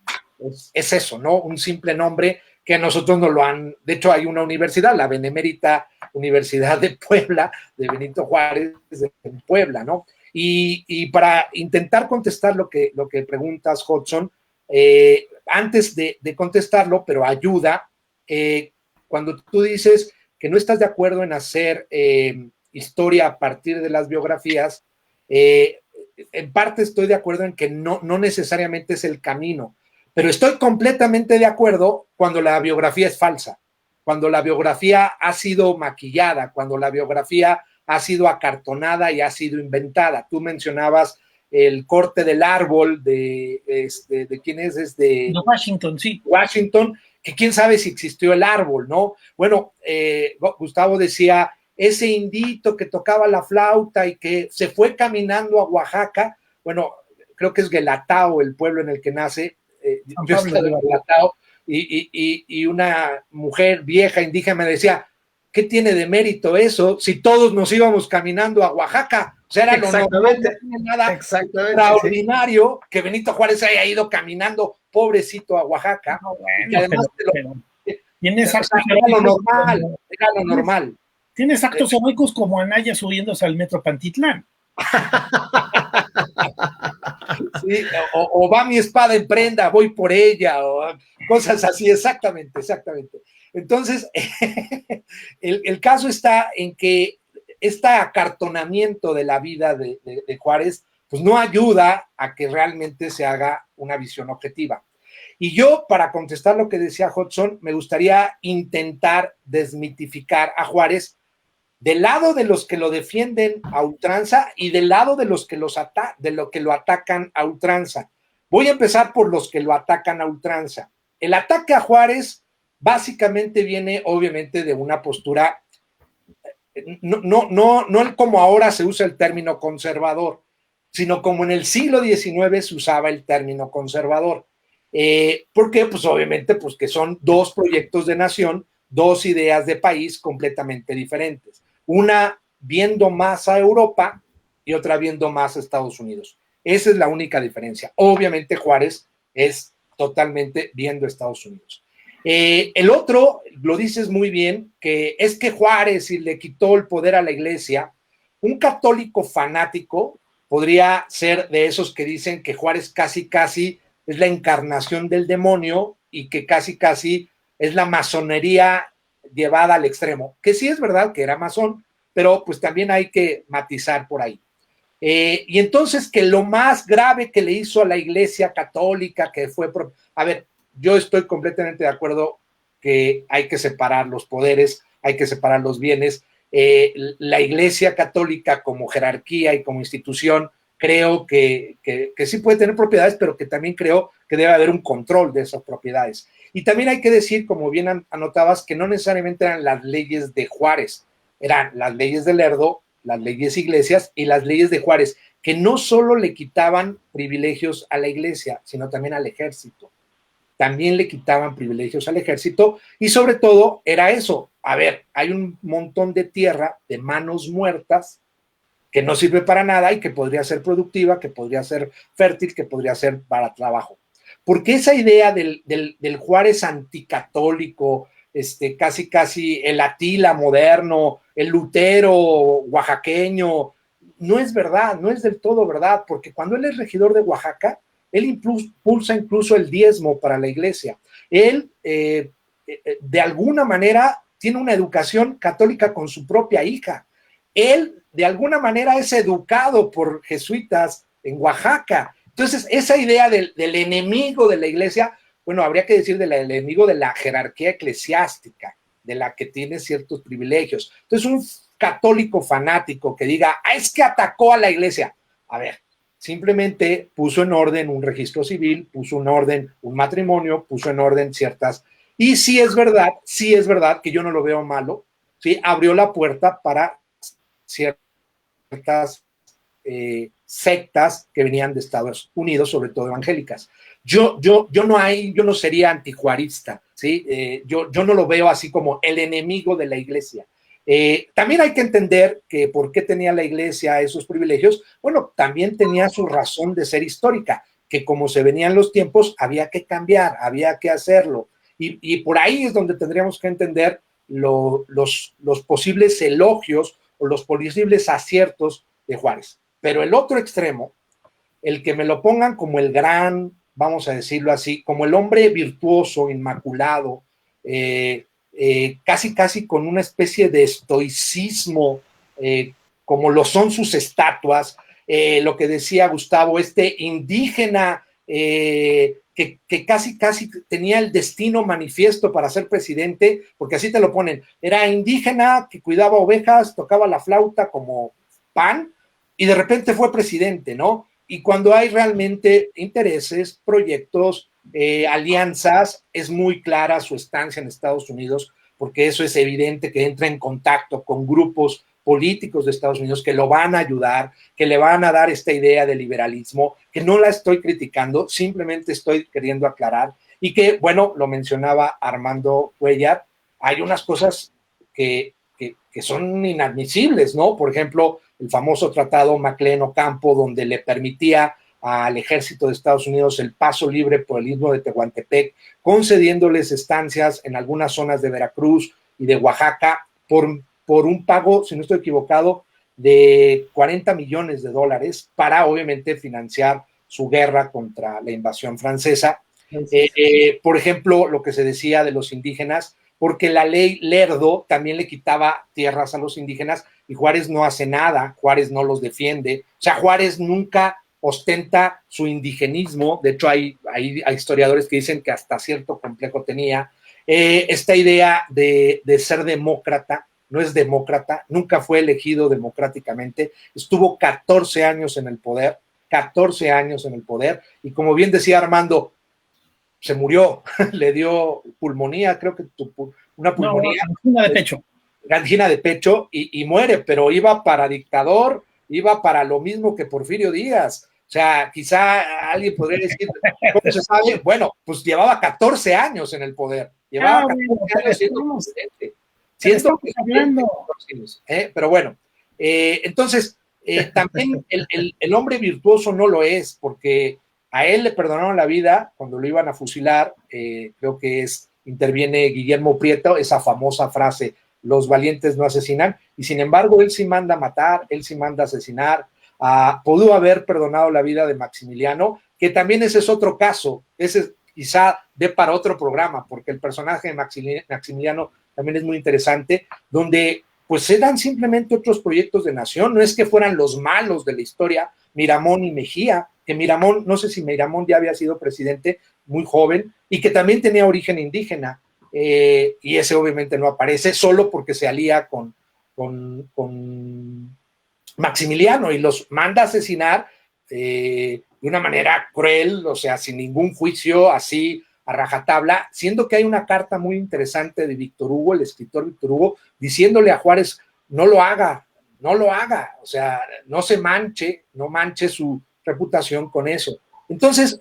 Speaker 2: es eso, ¿no? Un simple nombre que a nosotros nos lo han... De hecho, hay una universidad, la Benemérita Universidad de Puebla, de Benito Juárez, en Puebla, ¿no? Y para intentar contestar lo que preguntas, Hudson, antes de contestarlo, pero ayuda, cuando tú dices que no estás de acuerdo en hacer historia a partir de las biografías, en parte estoy de acuerdo en que no necesariamente es el camino, pero estoy completamente de acuerdo cuando la biografía es falsa, cuando la biografía ha sido maquillada, cuando la biografía ha sido acartonada y ha sido inventada. Tú mencionabas el corte del árbol de ¿quién es? De
Speaker 1: Washington, sí.
Speaker 2: Washington, que quién sabe si existió el árbol, ¿no? Bueno, Gustavo decía, ese indito que tocaba la flauta y que se fue caminando a Oaxaca, bueno, creo que es Guelatao el pueblo en el que nace, yo estaba en Guelatao, y una mujer vieja indígena me decía, ¿qué tiene de mérito eso si todos nos íbamos caminando a Oaxaca? O sea, era lo normal, no tiene nada extraordinario que Benito Juárez haya ido caminando, pobrecito, a Oaxaca.
Speaker 1: No, bueno,
Speaker 2: y además
Speaker 1: tienes actos
Speaker 2: era lo normal.
Speaker 1: Tienes actos heroicos como Anaya subiéndose al metro Pantitlán.
Speaker 2: Sí, o va mi espada en prenda, voy por ella, o cosas así, exactamente. Entonces, el caso está en que este acartonamiento de la vida de Juárez, pues no ayuda a que realmente se haga una visión objetiva. Y yo, para contestar lo que decía Hudson, me gustaría intentar desmitificar a Juárez del lado de los que lo defienden a ultranza y del lado de los que lo atacan a ultranza. Voy a empezar por los que lo atacan a ultranza. El ataque a Juárez básicamente viene, obviamente, de una postura, no como ahora se usa el término conservador, sino como en el siglo XIX se usaba el término conservador. ¿Por qué? Pues obviamente, pues que son dos proyectos de nación, dos ideas de país completamente diferentes. Una viendo más a Europa y otra viendo más a Estados Unidos. Esa es la única diferencia. Obviamente Juárez es totalmente viendo a Estados Unidos. El otro, lo dices muy bien, que es que Juárez le quitó el poder a la iglesia. Un católico fanático podría ser de esos que dicen que Juárez casi es la encarnación del demonio y que casi es la masonería llevada al extremo, que sí es verdad que era masón, pero pues también hay que matizar por ahí. Y entonces que lo más grave que le hizo a la iglesia católica, que fue, a ver, yo estoy completamente de acuerdo que hay que separar los poderes, hay que separar los bienes. La iglesia católica como jerarquía y como institución, creo que sí puede tener propiedades, pero que también creo que debe haber un control de esas propiedades. Y también hay que decir, como bien anotabas, que no necesariamente eran las leyes de Juárez, eran las leyes de Lerdo, las leyes Iglesias y las leyes de Juárez, que no solo le quitaban privilegios a la iglesia, sino también al ejército. También le quitaban privilegios al ejército y sobre todo era eso. A ver, hay un montón de tierra de manos muertas que no sirve para nada y que podría ser productiva, que podría ser fértil, que podría ser para trabajo. Porque esa idea del Juárez anticatólico, casi el Atila moderno, el Lutero oaxaqueño, no es verdad, no es del todo verdad, porque cuando él es regidor de Oaxaca, él impulsa incluso el diezmo para la iglesia. Él, de alguna manera, tiene una educación católica con su propia hija. Él, de alguna manera, es educado por jesuitas en Oaxaca. Entonces, esa idea del enemigo de la iglesia, bueno, habría que decir del enemigo de la jerarquía eclesiástica, de la que tiene ciertos privilegios. Entonces, un católico fanático que diga, es que atacó a la iglesia. A ver, simplemente puso en orden un registro civil, puso en orden un matrimonio, puso en orden ciertas... Y sí es verdad que yo no lo veo malo, ¿sí? Abrió la puerta para ciertas sectas que venían de Estados Unidos, sobre todo evangélicas. Yo no sería antijuarista, ¿sí? Yo no lo veo así como el enemigo de la iglesia. También hay que entender que por qué tenía la iglesia esos privilegios. Bueno, también tenía su razón de ser histórica, que como se venían los tiempos, había que cambiar, había que hacerlo. Y por ahí es donde tendríamos que entender los posibles elogios o los posibles aciertos de Juárez. Pero el otro extremo, el que me lo pongan como el gran, vamos a decirlo así, como el hombre virtuoso, inmaculado, casi con una especie de estoicismo, como lo son sus estatuas, lo que decía Gustavo, indígena que casi tenía el destino manifiesto para ser presidente, porque así te lo ponen, era indígena que cuidaba ovejas, tocaba la flauta como pan, y de repente fue presidente, ¿no? Y cuando hay realmente intereses, proyectos, alianzas, es muy clara su estancia en Estados Unidos, porque eso es evidente que entra en contacto con grupos políticos de Estados Unidos que lo van a ayudar, que le van a dar esta idea de liberalismo, que no la estoy criticando, simplemente estoy queriendo aclarar, y que, bueno, lo mencionaba Armando Cuellar, hay unas cosas que son inadmisibles, ¿no? Por ejemplo, el famoso tratado McLean-Ocampo, donde le permitía al ejército de Estados Unidos el paso libre por el istmo de Tehuantepec, concediéndoles estancias en algunas zonas de Veracruz y de Oaxaca por un pago, si no estoy equivocado, de $40 millones para obviamente financiar su guerra contra la invasión francesa. Por ejemplo, lo que se decía de los indígenas, porque la ley Lerdo también le quitaba tierras a los indígenas y Juárez no hace nada, Juárez no los defiende, o sea, Juárez nunca ostenta su indigenismo, de hecho hay historiadores que dicen que hasta cierto complejo tenía, esta idea de ser demócrata, no es demócrata, nunca fue elegido democráticamente, estuvo 14 años en el poder, y como bien decía Armando, se murió, le dio pulmonía, creo que una pulmonía.
Speaker 1: No, angina de pecho.
Speaker 2: Y muere, pero iba para dictador, iba para lo mismo que Porfirio Díaz. O sea, quizá alguien podría decir, ¿cómo se sabe? Bueno, pues llevaba 14 años en el poder, llevaba 14 años siendo presidente. Siento que pero bueno, entonces, también el hombre virtuoso no lo es, porque a él le perdonaron la vida cuando lo iban a fusilar, creo que interviene Guillermo Prieto, esa famosa frase, los valientes no asesinan, y sin embargo él sí manda matar, él sí manda asesinar, pudo haber perdonado la vida de Maximiliano, que también ese es otro caso, ese quizá dé para otro programa, porque el personaje de Maximiliano también es muy interesante, donde pues eran simplemente otros proyectos de nación, no es que fueran los malos de la historia, Miramón y Mejía, que Miramón, no sé si Miramón ya había sido presidente muy joven, y que también tenía origen indígena, y ese obviamente no aparece, solo porque se alía con Maximiliano, y los manda a asesinar de una manera cruel, o sea, sin ningún juicio, así a rajatabla, siendo que hay una carta muy interesante de Víctor Hugo, el escritor Víctor Hugo, diciéndole a Juárez, no lo haga, no lo haga, o sea, no se manche, no manche su reputación con eso. Entonces,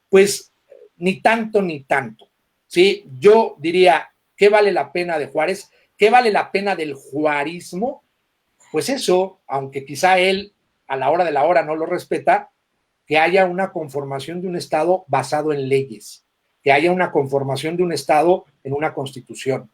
Speaker 2: pues, ni tanto, ¿sí? Yo diría, ¿qué vale la pena de Juárez? ¿Qué vale la pena del juarismo? Pues eso, aunque quizá él a la hora de la hora no lo respeta, que haya una conformación de un Estado basado en leyes, que haya una conformación de un Estado en una constitución,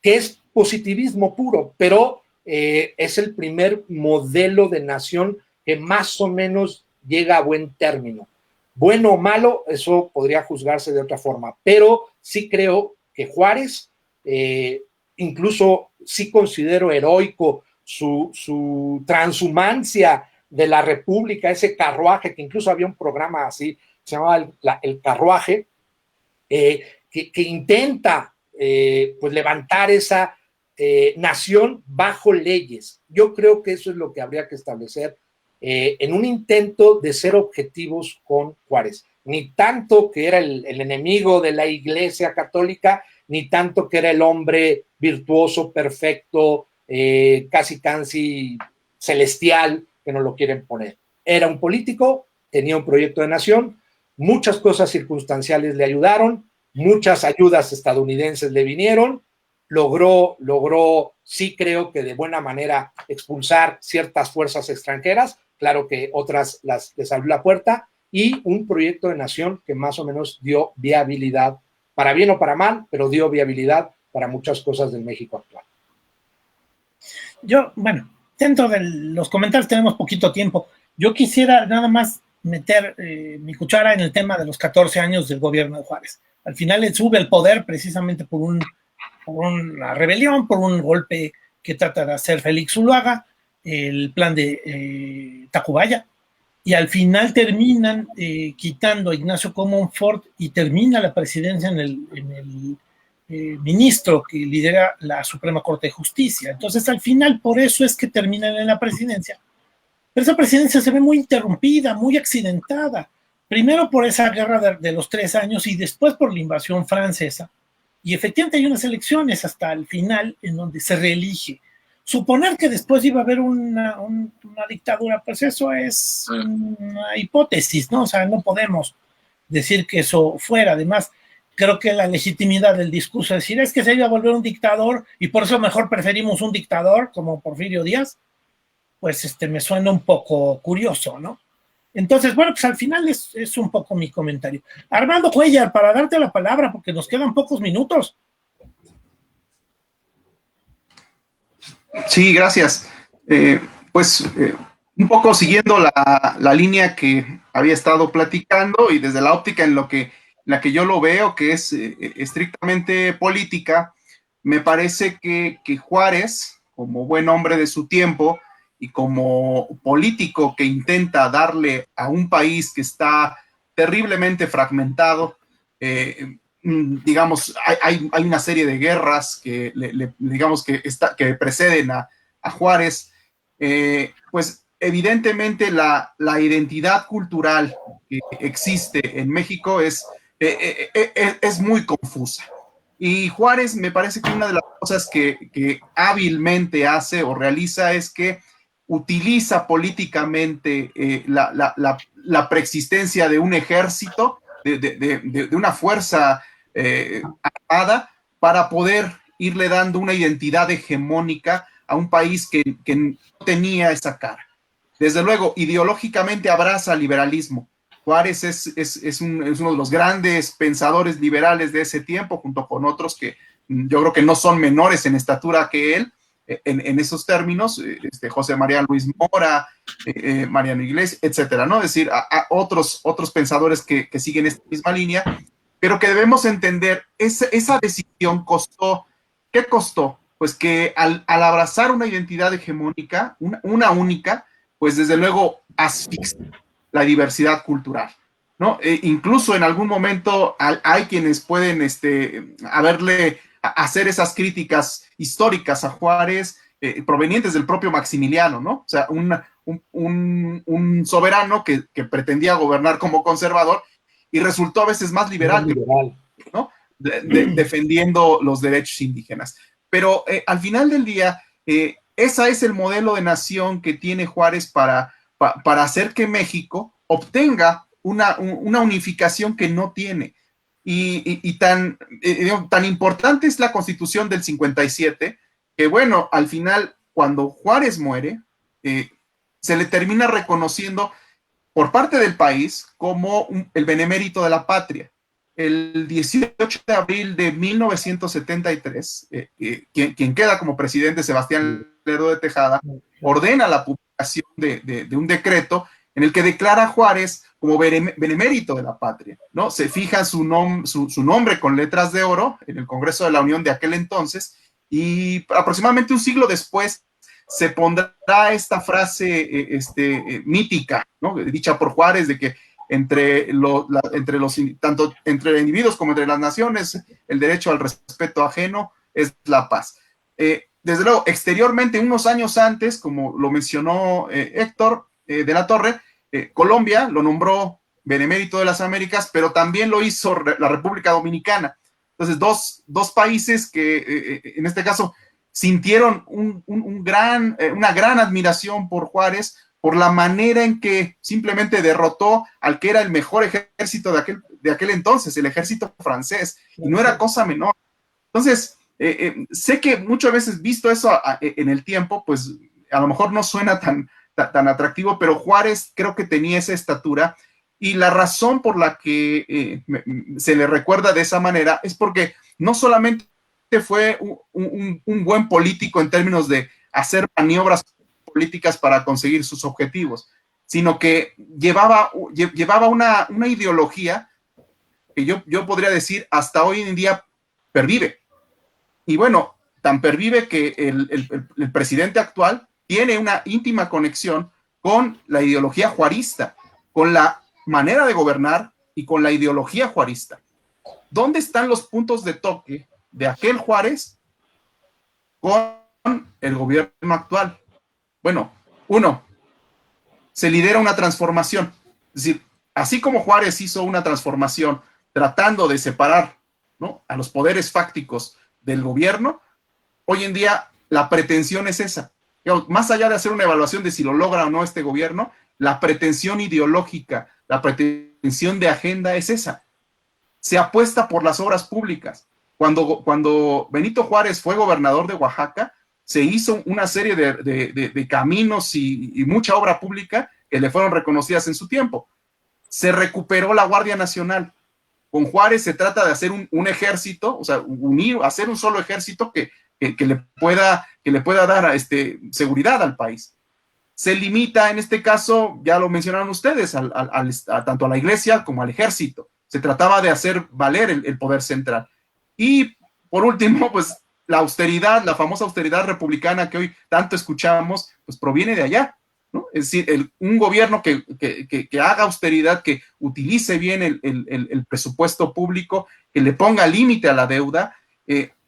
Speaker 2: que es positivismo puro, pero es el primer modelo de nación que más o menos llega a buen término. Bueno o malo, eso podría juzgarse de otra forma, pero sí creo que Juárez, incluso sí considero heroico su transhumancia de la República, ese carruaje, que incluso había un programa así, se llamaba el Carruaje, que intenta pues levantar esa nación bajo leyes. Yo creo que eso es lo que habría que establecer en un intento de ser objetivos con Juárez. Ni tanto que era el enemigo de la Iglesia Católica, ni tanto que era el hombre virtuoso, perfecto, casi celestial, que nos lo quieren poner. Era un político, tenía un proyecto de nación, muchas cosas circunstanciales le ayudaron, muchas ayudas estadounidenses le vinieron, logró, sí creo que de buena manera expulsar ciertas fuerzas extranjeras, claro que otras les abrió la puerta, y un proyecto de nación que más o menos dio viabilidad, para bien o para mal, pero dio viabilidad para muchas cosas del México actual.
Speaker 1: Yo, bueno, dentro de los comentarios tenemos poquito tiempo. Yo quisiera nada más meter mi cuchara en el tema de los 14 años del gobierno de Juárez. Al final él sube al poder precisamente por una rebelión, por un golpe que trata de hacer Félix Zuluaga, el plan de Tacubaya, y al final terminan quitando a Ignacio Comonfort y termina la presidencia en el ministro que lidera la Suprema Corte de Justicia. Entonces, al final, por eso es que terminan en la presidencia. Pero esa presidencia se ve muy interrumpida, muy accidentada. Primero por esa guerra de los 3 años y después por la invasión francesa. Y efectivamente hay unas elecciones hasta el final en donde se reelige. Suponer que después iba a haber una dictadura, pues eso es una hipótesis, ¿no? O sea, no podemos decir que eso fuera. Además, creo que la legitimidad del discurso es decir, es que se iba a volver un dictador y por eso mejor preferimos un dictador como Porfirio Díaz, pues me suena un poco curioso, ¿no? Entonces, bueno, pues al final es un poco mi comentario. Armando Cuellar, para darte la palabra, porque nos quedan pocos minutos.
Speaker 3: Sí, gracias. Un poco siguiendo la línea que había estado platicando y desde la óptica en la que yo lo veo, que es estrictamente política, me parece que Juárez, como buen hombre de su tiempo y como político que intenta darle a un país que está terriblemente fragmentado, digamos, hay una serie de guerras que digamos que preceden a Juárez, pues evidentemente la identidad cultural que existe en México es muy confusa. Y Juárez me parece que una de las cosas que hábilmente hace o realiza es que utiliza políticamente la preexistencia de un ejército, de una fuerza armada, para poder irle dando una identidad hegemónica a un país que no tenía esa cara. Desde luego, ideológicamente abraza el liberalismo. Juárez es uno de los grandes pensadores liberales de ese tiempo, junto con otros que yo creo que no son menores en estatura que él, en esos términos, José María Luis Mora, Mariano Iglesias, etcétera, ¿no? Es decir, a otros pensadores que siguen esta misma línea, pero que debemos entender, esa decisión costó, ¿qué costó? Pues que al abrazar una identidad hegemónica, una única, pues desde luego asfixia la diversidad cultural, ¿no? Incluso en algún momento hay quienes pueden hacer esas críticas históricas a Juárez, provenientes del propio Maximiliano, ¿no? O sea, un soberano que pretendía gobernar como conservador y resultó a veces más liberal, ¿no? Defendiendo los derechos indígenas. Pero al final del día, ese es el modelo de nación que tiene Juárez para hacer que México obtenga una unificación que no tiene. Y tan importante es la Constitución del 57, que bueno, al final, cuando Juárez muere, se le termina reconociendo por parte del país como el benemérito de la patria. El 18 de abril de 1973, quien queda como presidente, Sebastián Lerdo de Tejada, ordena la publicación de un decreto en el que declara a Juárez como benemérito de la patria, ¿no? Se fija su nombre con letras de oro en el Congreso de la Unión de aquel entonces, y aproximadamente un siglo después se pondrá esta frase mítica, ¿no? Dicha por Juárez, de que tanto entre individuos como entre las naciones, el derecho al respeto ajeno es la paz. Desde luego, exteriormente, unos años antes, como lo mencionó Héctor de la Torre, Colombia lo nombró benemérito de las Américas, pero también lo hizo la República Dominicana. Entonces, dos países que en este caso sintieron una gran admiración por Juárez, por la manera en que simplemente derrotó al que era el mejor ejército de aquel entonces, el ejército francés, y no era cosa menor. Entonces, sé que muchas veces, visto eso en el tiempo, pues a lo mejor no suena tan atractivo, pero Juárez creo que tenía esa estatura, y la razón por la que se le recuerda de esa manera es porque no solamente fue un buen político en términos de hacer maniobras políticas para conseguir sus objetivos, sino que llevaba una ideología que yo podría decir hasta hoy en día pervive. Y bueno, tan pervive que el presidente actual tiene una íntima conexión con la ideología juarista, con la manera de gobernar y con la ideología juarista. ¿Dónde están los puntos de toque de aquel Juárez con el gobierno actual? Bueno, uno, se lidera una transformación. Es decir, así como Juárez hizo una transformación tratando de separar, ¿no?, a los poderes fácticos del gobierno, hoy en día la pretensión es esa. Más allá de hacer una evaluación de si lo logra o no este gobierno, la pretensión ideológica, la pretensión de agenda es esa. Se apuesta por las obras públicas. Cuando Benito Juárez fue gobernador de Oaxaca, se hizo una serie de caminos y mucha obra pública que le fueron reconocidas en su tiempo. Se recuperó la Guardia Nacional. Con Juárez se trata de hacer un ejército, o sea, hacer un solo ejército que le pueda dar seguridad al país. Se limita, en este caso, ya lo mencionaron ustedes, tanto a la iglesia como al ejército. Se trataba de hacer valer el poder central. Y, por último, pues, la austeridad, la famosa austeridad republicana que hoy tanto escuchamos, pues proviene de allá, ¿no? Es decir, un gobierno que haga austeridad, que utilice bien el presupuesto público, que le ponga límite a la deuda,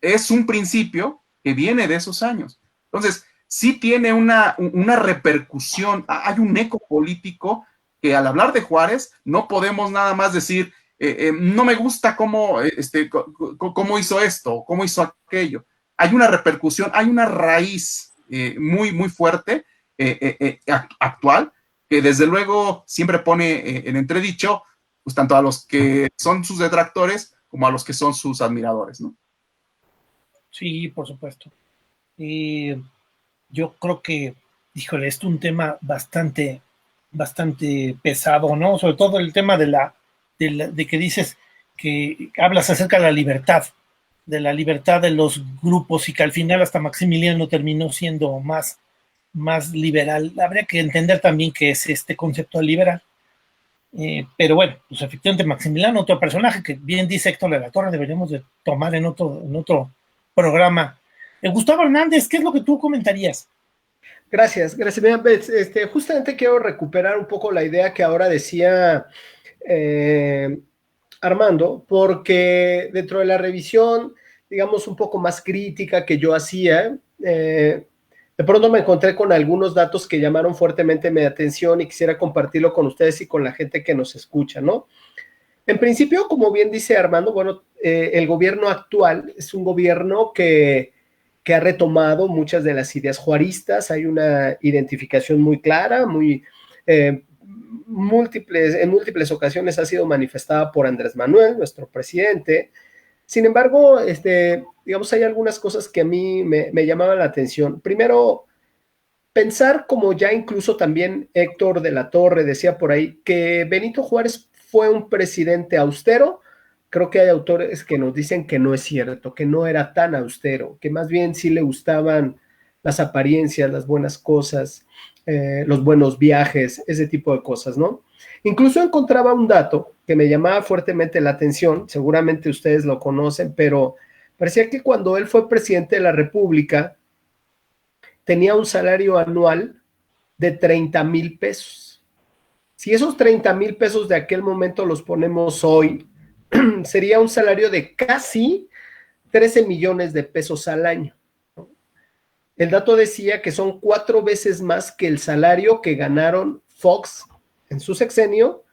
Speaker 3: es un principio que viene de esos años. Entonces, sí tiene una repercusión, hay un eco político que al hablar de Juárez no podemos nada más decir, no me gusta cómo hizo esto, cómo hizo aquello. Hay una repercusión, hay una raíz muy, muy fuerte, actual, que desde luego siempre pone en entredicho, pues tanto a los que son sus detractores como a los que son sus admiradores, ¿no?
Speaker 1: Sí, por supuesto. Yo creo que, híjole, es un tema bastante pesado, ¿no? Sobre todo el tema de que dices que hablas acerca de la libertad de los grupos, y que al final hasta Maximiliano terminó siendo más liberal. Habría que entender también qué es este concepto liberal. Pero bueno, pues efectivamente Maximiliano, otro personaje que bien dice Héctor de la Torre, deberíamos de tomar en otro programa. Gustavo Hernández, ¿qué es lo que tú comentarías?
Speaker 4: Gracias. Mira, justamente quiero recuperar un poco la idea que ahora decía Armando, porque dentro de la revisión, digamos, un poco más crítica que yo hacía, de pronto me encontré con algunos datos que llamaron fuertemente mi atención y quisiera compartirlo con ustedes y con la gente que nos escucha, ¿no? En principio, como bien dice Armando, bueno, el gobierno actual es un gobierno que que ha retomado muchas de las ideas juaristas. Hay una identificación muy clara, en múltiples ocasiones ha sido manifestada por Andrés Manuel, nuestro presidente. Sin embargo, digamos, hay algunas cosas que a mí me llamaban la atención. Primero, pensar, como ya incluso también Héctor de la Torre decía por ahí, que Benito Juárez fue un presidente austero. Creo que hay autores que nos dicen que no es cierto, que no era tan austero, que más bien sí le gustaban las apariencias, las buenas cosas, los buenos viajes, ese tipo de cosas, ¿no? Incluso encontraba un dato que me llamaba fuertemente la atención, seguramente ustedes lo conocen, pero parecía que cuando él fue presidente de la República, tenía un salario anual de 30,000 pesos. Si esos 30,000 pesos de aquel momento los ponemos hoy, sería un salario de casi 13 millones de pesos al año. El dato decía que son 4 veces más que el salario que ganaron Fox en su sexenio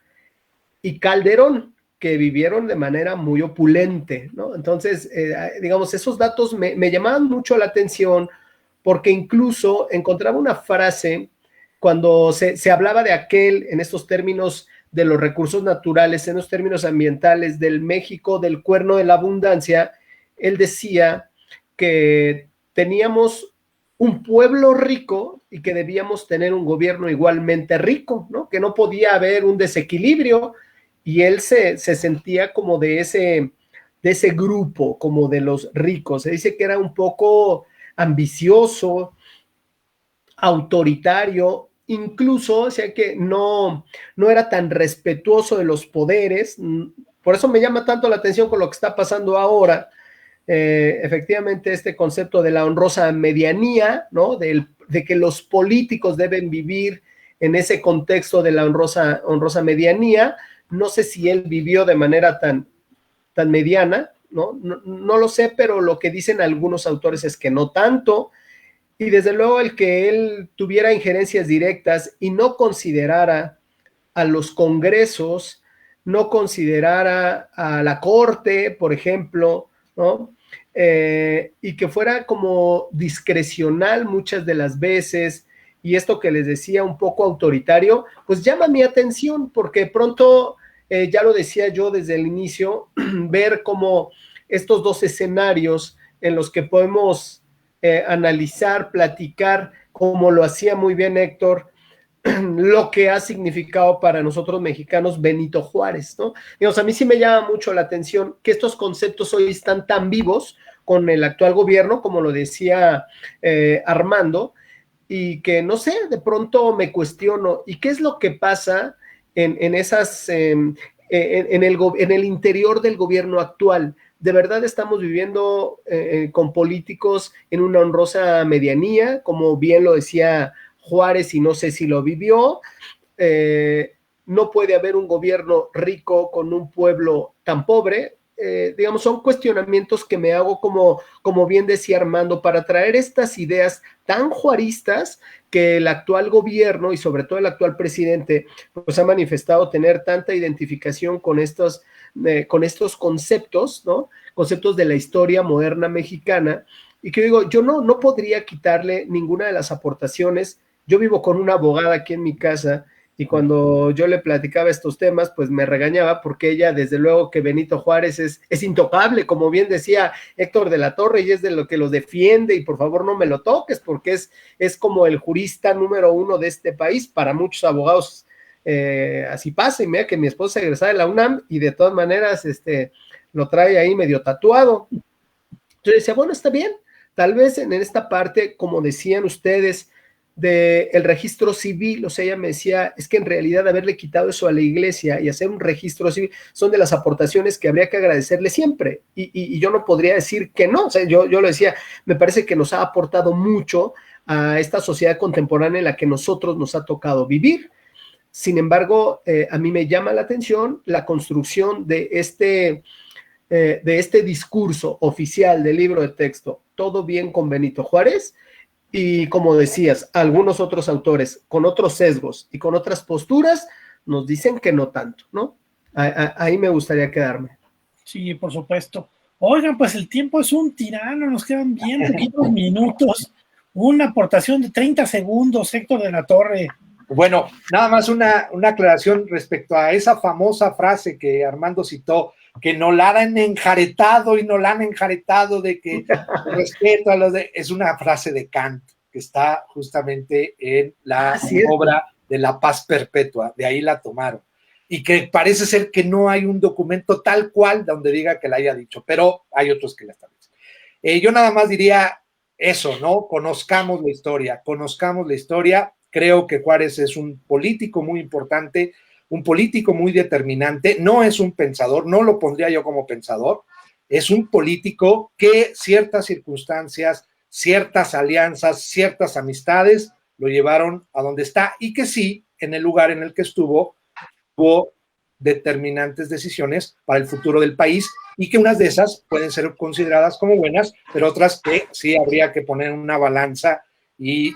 Speaker 4: y Calderón, que vivieron de manera muy opulente, ¿no? Entonces, digamos, esos datos me llamaban mucho la atención, porque incluso encontraba una frase cuando se hablaba de aquel, en estos términos de los recursos naturales, en los términos ambientales, del México, del cuerno de la abundancia. Él decía que teníamos un pueblo rico y que debíamos tener un gobierno igualmente rico, ¿no? Que no podía haber un desequilibrio, y él se sentía como de ese grupo, como de los ricos. Se dice que era un poco ambicioso, autoritario, incluso, o sea, que no era tan respetuoso de los poderes. Por eso me llama tanto la atención con lo que está pasando ahora. Efectivamente, este concepto de la honrosa medianía, ¿no? De que los políticos deben vivir en ese contexto de la honrosa medianía. No sé si él vivió de manera tan mediana, ¿no? No lo sé, pero lo que dicen algunos autores es que no tanto. Y desde luego el que él tuviera injerencias directas y no considerara a los congresos, no considerara a la corte, por ejemplo, ¿no? Y que fuera como discrecional muchas de las veces, y esto que les decía, un poco autoritario, pues llama mi atención, porque pronto, ya lo decía yo desde el inicio, ver como estos dos escenarios en los que podemos analizar, platicar, como lo hacía muy bien Héctor, lo que ha significado para nosotros mexicanos Benito Juárez, ¿no? Digamos, a mí sí me llama mucho la atención que estos conceptos hoy están tan vivos con el actual gobierno, como lo decía Armando, y que, no sé, de pronto me cuestiono, ¿y qué es lo que pasa en el interior del gobierno actual? ¿De verdad estamos viviendo con políticos en una honrosa medianía, como bien lo decía Juárez, y no sé si lo vivió? No puede haber un gobierno rico con un pueblo tan pobre. Digamos, son cuestionamientos que me hago, como bien decía Armando, para traer estas ideas tan juaristas que el actual gobierno y sobre todo el actual presidente pues ha manifestado tener tanta identificación con estos conceptos, ¿no? Conceptos de la historia moderna mexicana, y que digo, yo no podría quitarle ninguna de las aportaciones. Yo vivo con una abogada aquí en mi casa, y cuando yo le platicaba estos temas, pues me regañaba, porque ella, desde luego que Benito Juárez es intocable, como bien decía Héctor de la Torre, y es de lo que los defiende, y por favor no me lo toques, porque es como el jurista número 1 de este país. Para muchos abogados así pasa, y mira que mi esposa es egresada de la UNAM, y de todas maneras lo trae ahí medio tatuado. Entonces decía, bueno, está bien, tal vez en esta parte, como decían ustedes, del registro civil, o sea, ella me decía, es que en realidad haberle quitado eso a la iglesia y hacer un registro civil son de las aportaciones que habría que agradecerle siempre, y yo no podría decir que no. O sea, yo lo decía, me parece que nos ha aportado mucho a esta sociedad contemporánea en la que nosotros nos ha tocado vivir. Sin embargo, a mí me llama la atención la construcción de este discurso oficial del libro de texto, Todo bien con Benito Juárez, y como decías, algunos otros autores con otros sesgos y con otras posturas nos dicen que no tanto, ¿no? Ahí me gustaría quedarme.
Speaker 1: Sí, por supuesto. Oigan, pues el tiempo es un tirano, nos quedan bien poquitos minutos. Una aportación de 30 segundos, Héctor de la Torre.
Speaker 2: Bueno, nada más una aclaración respecto a esa famosa frase que Armando citó, que nos la han enjaretado y nos la han enjaretado de que respeto a los de... Es una frase de Kant, que está justamente en la obra de La Paz Perpetua, de ahí la tomaron. Y que parece ser que no hay un documento tal cual donde diga que la haya dicho, pero hay otros que la establecen. Yo nada más diría eso, ¿no? Conozcamos la historia. Creo que Juárez es un político muy importante, un político muy determinante, no es un pensador, no lo pondría yo como pensador, es un político que ciertas circunstancias, ciertas alianzas, ciertas amistades lo llevaron a donde está y que sí, en el lugar en el que estuvo, tuvo determinantes decisiones para el futuro del país y que unas de esas pueden ser consideradas como buenas, pero otras que sí habría que poner en una balanza y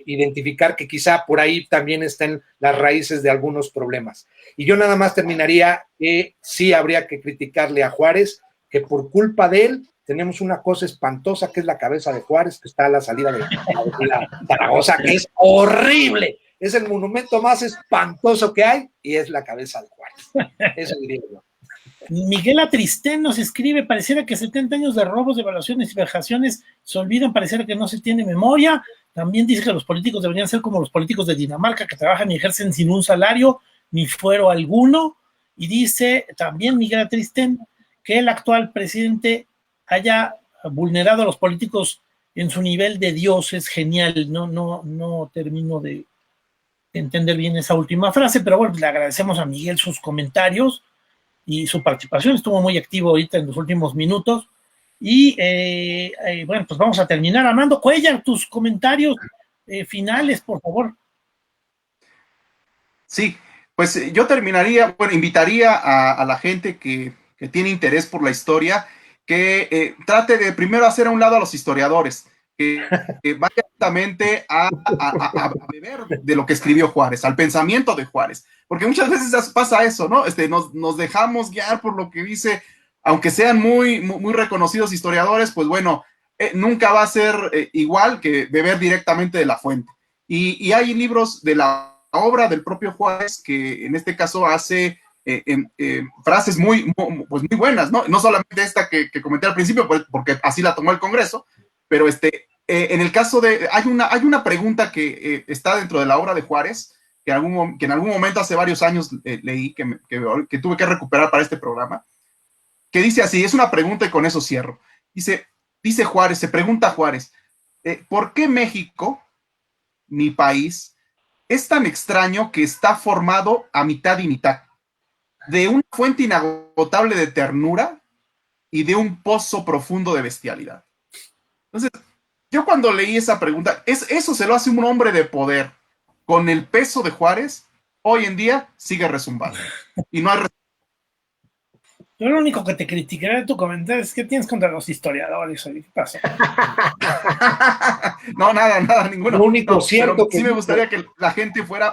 Speaker 2: identificar que quizá por ahí también estén las raíces de algunos problemas. Y yo nada más terminaría que sí habría que criticarle a Juárez, que por culpa de él tenemos una cosa espantosa que es la cabeza de Juárez, que está a la salida de la Zaragoza, que es horrible. Es el monumento más espantoso que hay y es la cabeza de Juárez. Eso diría yo.
Speaker 1: Miguel Atristén nos escribe, pareciera que 70 años de robos, devaluaciones y vejaciones se olvidan, pareciera que no se tiene memoria. También dice que los políticos deberían ser como los políticos de Dinamarca, que trabajan y ejercen sin un salario ni fuero alguno. Y dice también Miguel Atristén que el actual presidente haya vulnerado a los políticos en su nivel de Dios. Es genial. No termino de entender bien esa última frase, pero bueno, le agradecemos a Miguel sus comentarios y su participación. Estuvo muy activo ahorita en los últimos minutos. Y bueno, pues vamos a terminar. Armando Cuellar, tus comentarios finales, por favor.
Speaker 3: Sí, pues yo terminaría, bueno, invitaría a la gente que tiene interés por la historia que trate de primero hacer a un lado a los historiadores, que vaya directamente a beber de lo que escribió Juárez, al pensamiento de Juárez, porque muchas veces pasa eso, ¿no? Nos dejamos guiar por lo que dice, aunque sean muy reconocidos historiadores, pues bueno, nunca va a ser igual que beber directamente de la fuente. Y hay libros de la obra del propio Juárez que en este caso hace frases muy buenas, ¿no? No solamente esta que comenté al principio, porque así la tomó el Congreso, pero en el caso de, hay una pregunta que está dentro de la obra de Juárez, que en algún momento hace varios años leí, que tuve que recuperar para este programa, que dice así, es una pregunta y con eso cierro. Dice Juárez, se pregunta Juárez, ¿por qué México, mi país, es tan extraño que está formado a mitad y mitad? De una fuente inagotable de ternura y de un pozo profundo de bestialidad. Entonces, yo cuando leí esa pregunta, eso se lo hace un hombre de poder con el peso de Juárez, hoy en día sigue rezumbando. Y no hay
Speaker 1: Yo lo único que te criticaré de tu comentario es que tienes contra los historiadores. ¿Qué pasa?
Speaker 3: No, nada, ninguno.
Speaker 2: Lo único cierto
Speaker 3: que sí me gustaría que la gente fuera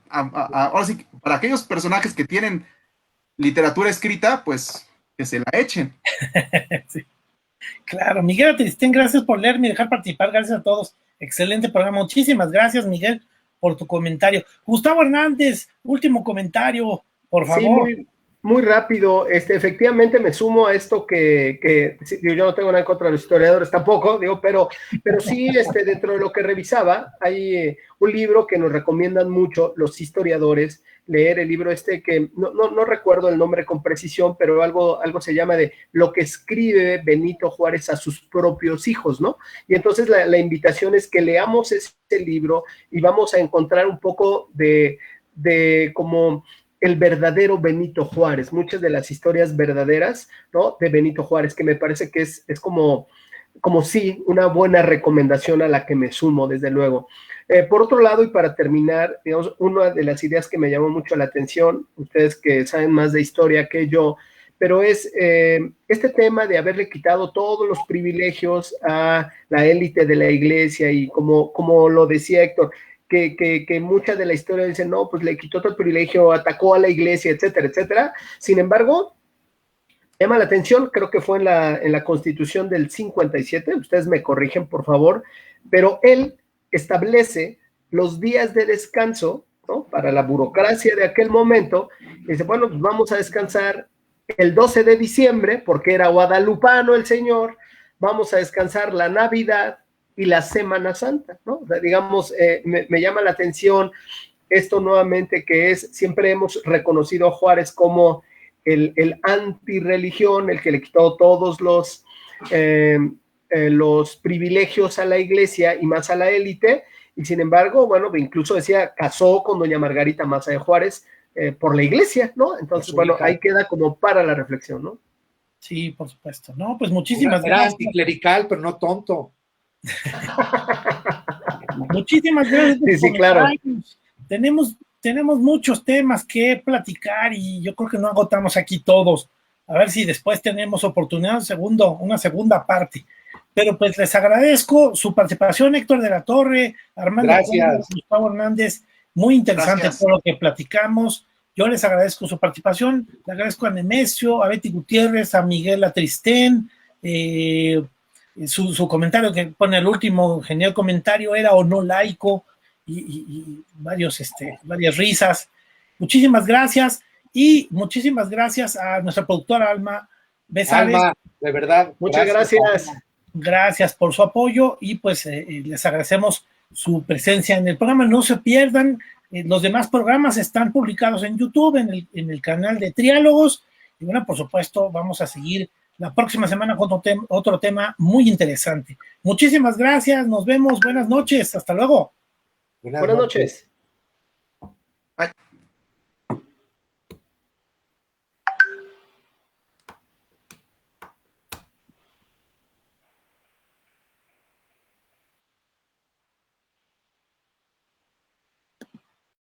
Speaker 3: ahora sí, para aquellos personajes que tienen literatura escrita, pues que se la echen.
Speaker 1: Sí. Claro, Miguel Atristén, gracias por leerme y dejar participar, gracias a todos. Excelente programa, muchísimas gracias, Miguel, por tu comentario. Gustavo Hernández, último comentario, por favor.
Speaker 4: Sí, muy rápido, efectivamente me sumo a esto que yo no tengo nada en contra de los historiadores tampoco, pero sí, dentro de lo que revisaba, hay un libro que nos recomiendan mucho los historiadores, leer el libro que no recuerdo el nombre con precisión, pero algo se llama de lo que escribe Benito Juárez a sus propios hijos, ¿no? Y entonces la invitación es que leamos este libro y vamos a encontrar un poco de como el verdadero Benito Juárez, muchas de las historias verdaderas, ¿no? De Benito Juárez, que me parece que es como sí, una buena recomendación a la que me sumo, desde luego. Por otro lado, y para terminar, digamos, una de las ideas que me llamó mucho la atención, ustedes que saben más de historia que yo, pero es este tema de haberle quitado todos los privilegios a la élite de la iglesia y como lo decía Héctor, que mucha de la historia dice, no, pues le quitó todo el privilegio, atacó a la iglesia, etcétera, etcétera. Sin embargo, llama la atención, creo que fue en la Constitución del 57, ustedes me corrigen por favor, pero él establece los días de descanso, ¿no? Para la burocracia de aquel momento, y dice, bueno, pues vamos a descansar el 12 de diciembre, porque era guadalupano el señor, vamos a descansar la Navidad y la Semana Santa, ¿no? O sea, digamos, me llama la atención esto nuevamente que es, siempre hemos reconocido a Juárez como el antirreligión, el que le quitó todos los privilegios a la iglesia y más a la élite, y sin embargo, bueno, incluso decía, casó con doña Margarita Maza de Juárez por la iglesia, ¿no? Entonces, bueno, ahí queda como para la reflexión, ¿no?
Speaker 1: Sí, por supuesto. No, pues muchísimas
Speaker 2: Era
Speaker 1: gracias.
Speaker 2: anticlerical, pero no tonto.
Speaker 1: Muchísimas gracias.
Speaker 4: Sí, sí, claro.
Speaker 1: Tenemos muchos temas que platicar y yo creo que no agotamos aquí todos. A ver si después tenemos oportunidad una segunda parte. Pero pues les agradezco su participación, Héctor de la Torre, Armando Cuadras, Gustavo Hernández. Muy interesante todo lo que platicamos. Yo les agradezco su participación. Le agradezco a Nemesio, a Betty Gutiérrez, a Miguel Atristén. Su comentario que pone el último genial comentario, era o no laico, y varias risas. Muchísimas gracias, y muchísimas gracias a nuestra productora Alma Besares.
Speaker 2: Alma, de verdad.
Speaker 4: Muchas gracias.
Speaker 1: Gracias por su apoyo, y pues les agradecemos su presencia en el programa. No se pierdan, los demás programas están publicados en YouTube, en el canal de Triálogos, y bueno, por supuesto, vamos a seguir la próxima semana con otro tema muy interesante. Muchísimas gracias, nos vemos, buenas noches, hasta luego.
Speaker 4: Buenas noches.
Speaker 3: Bye.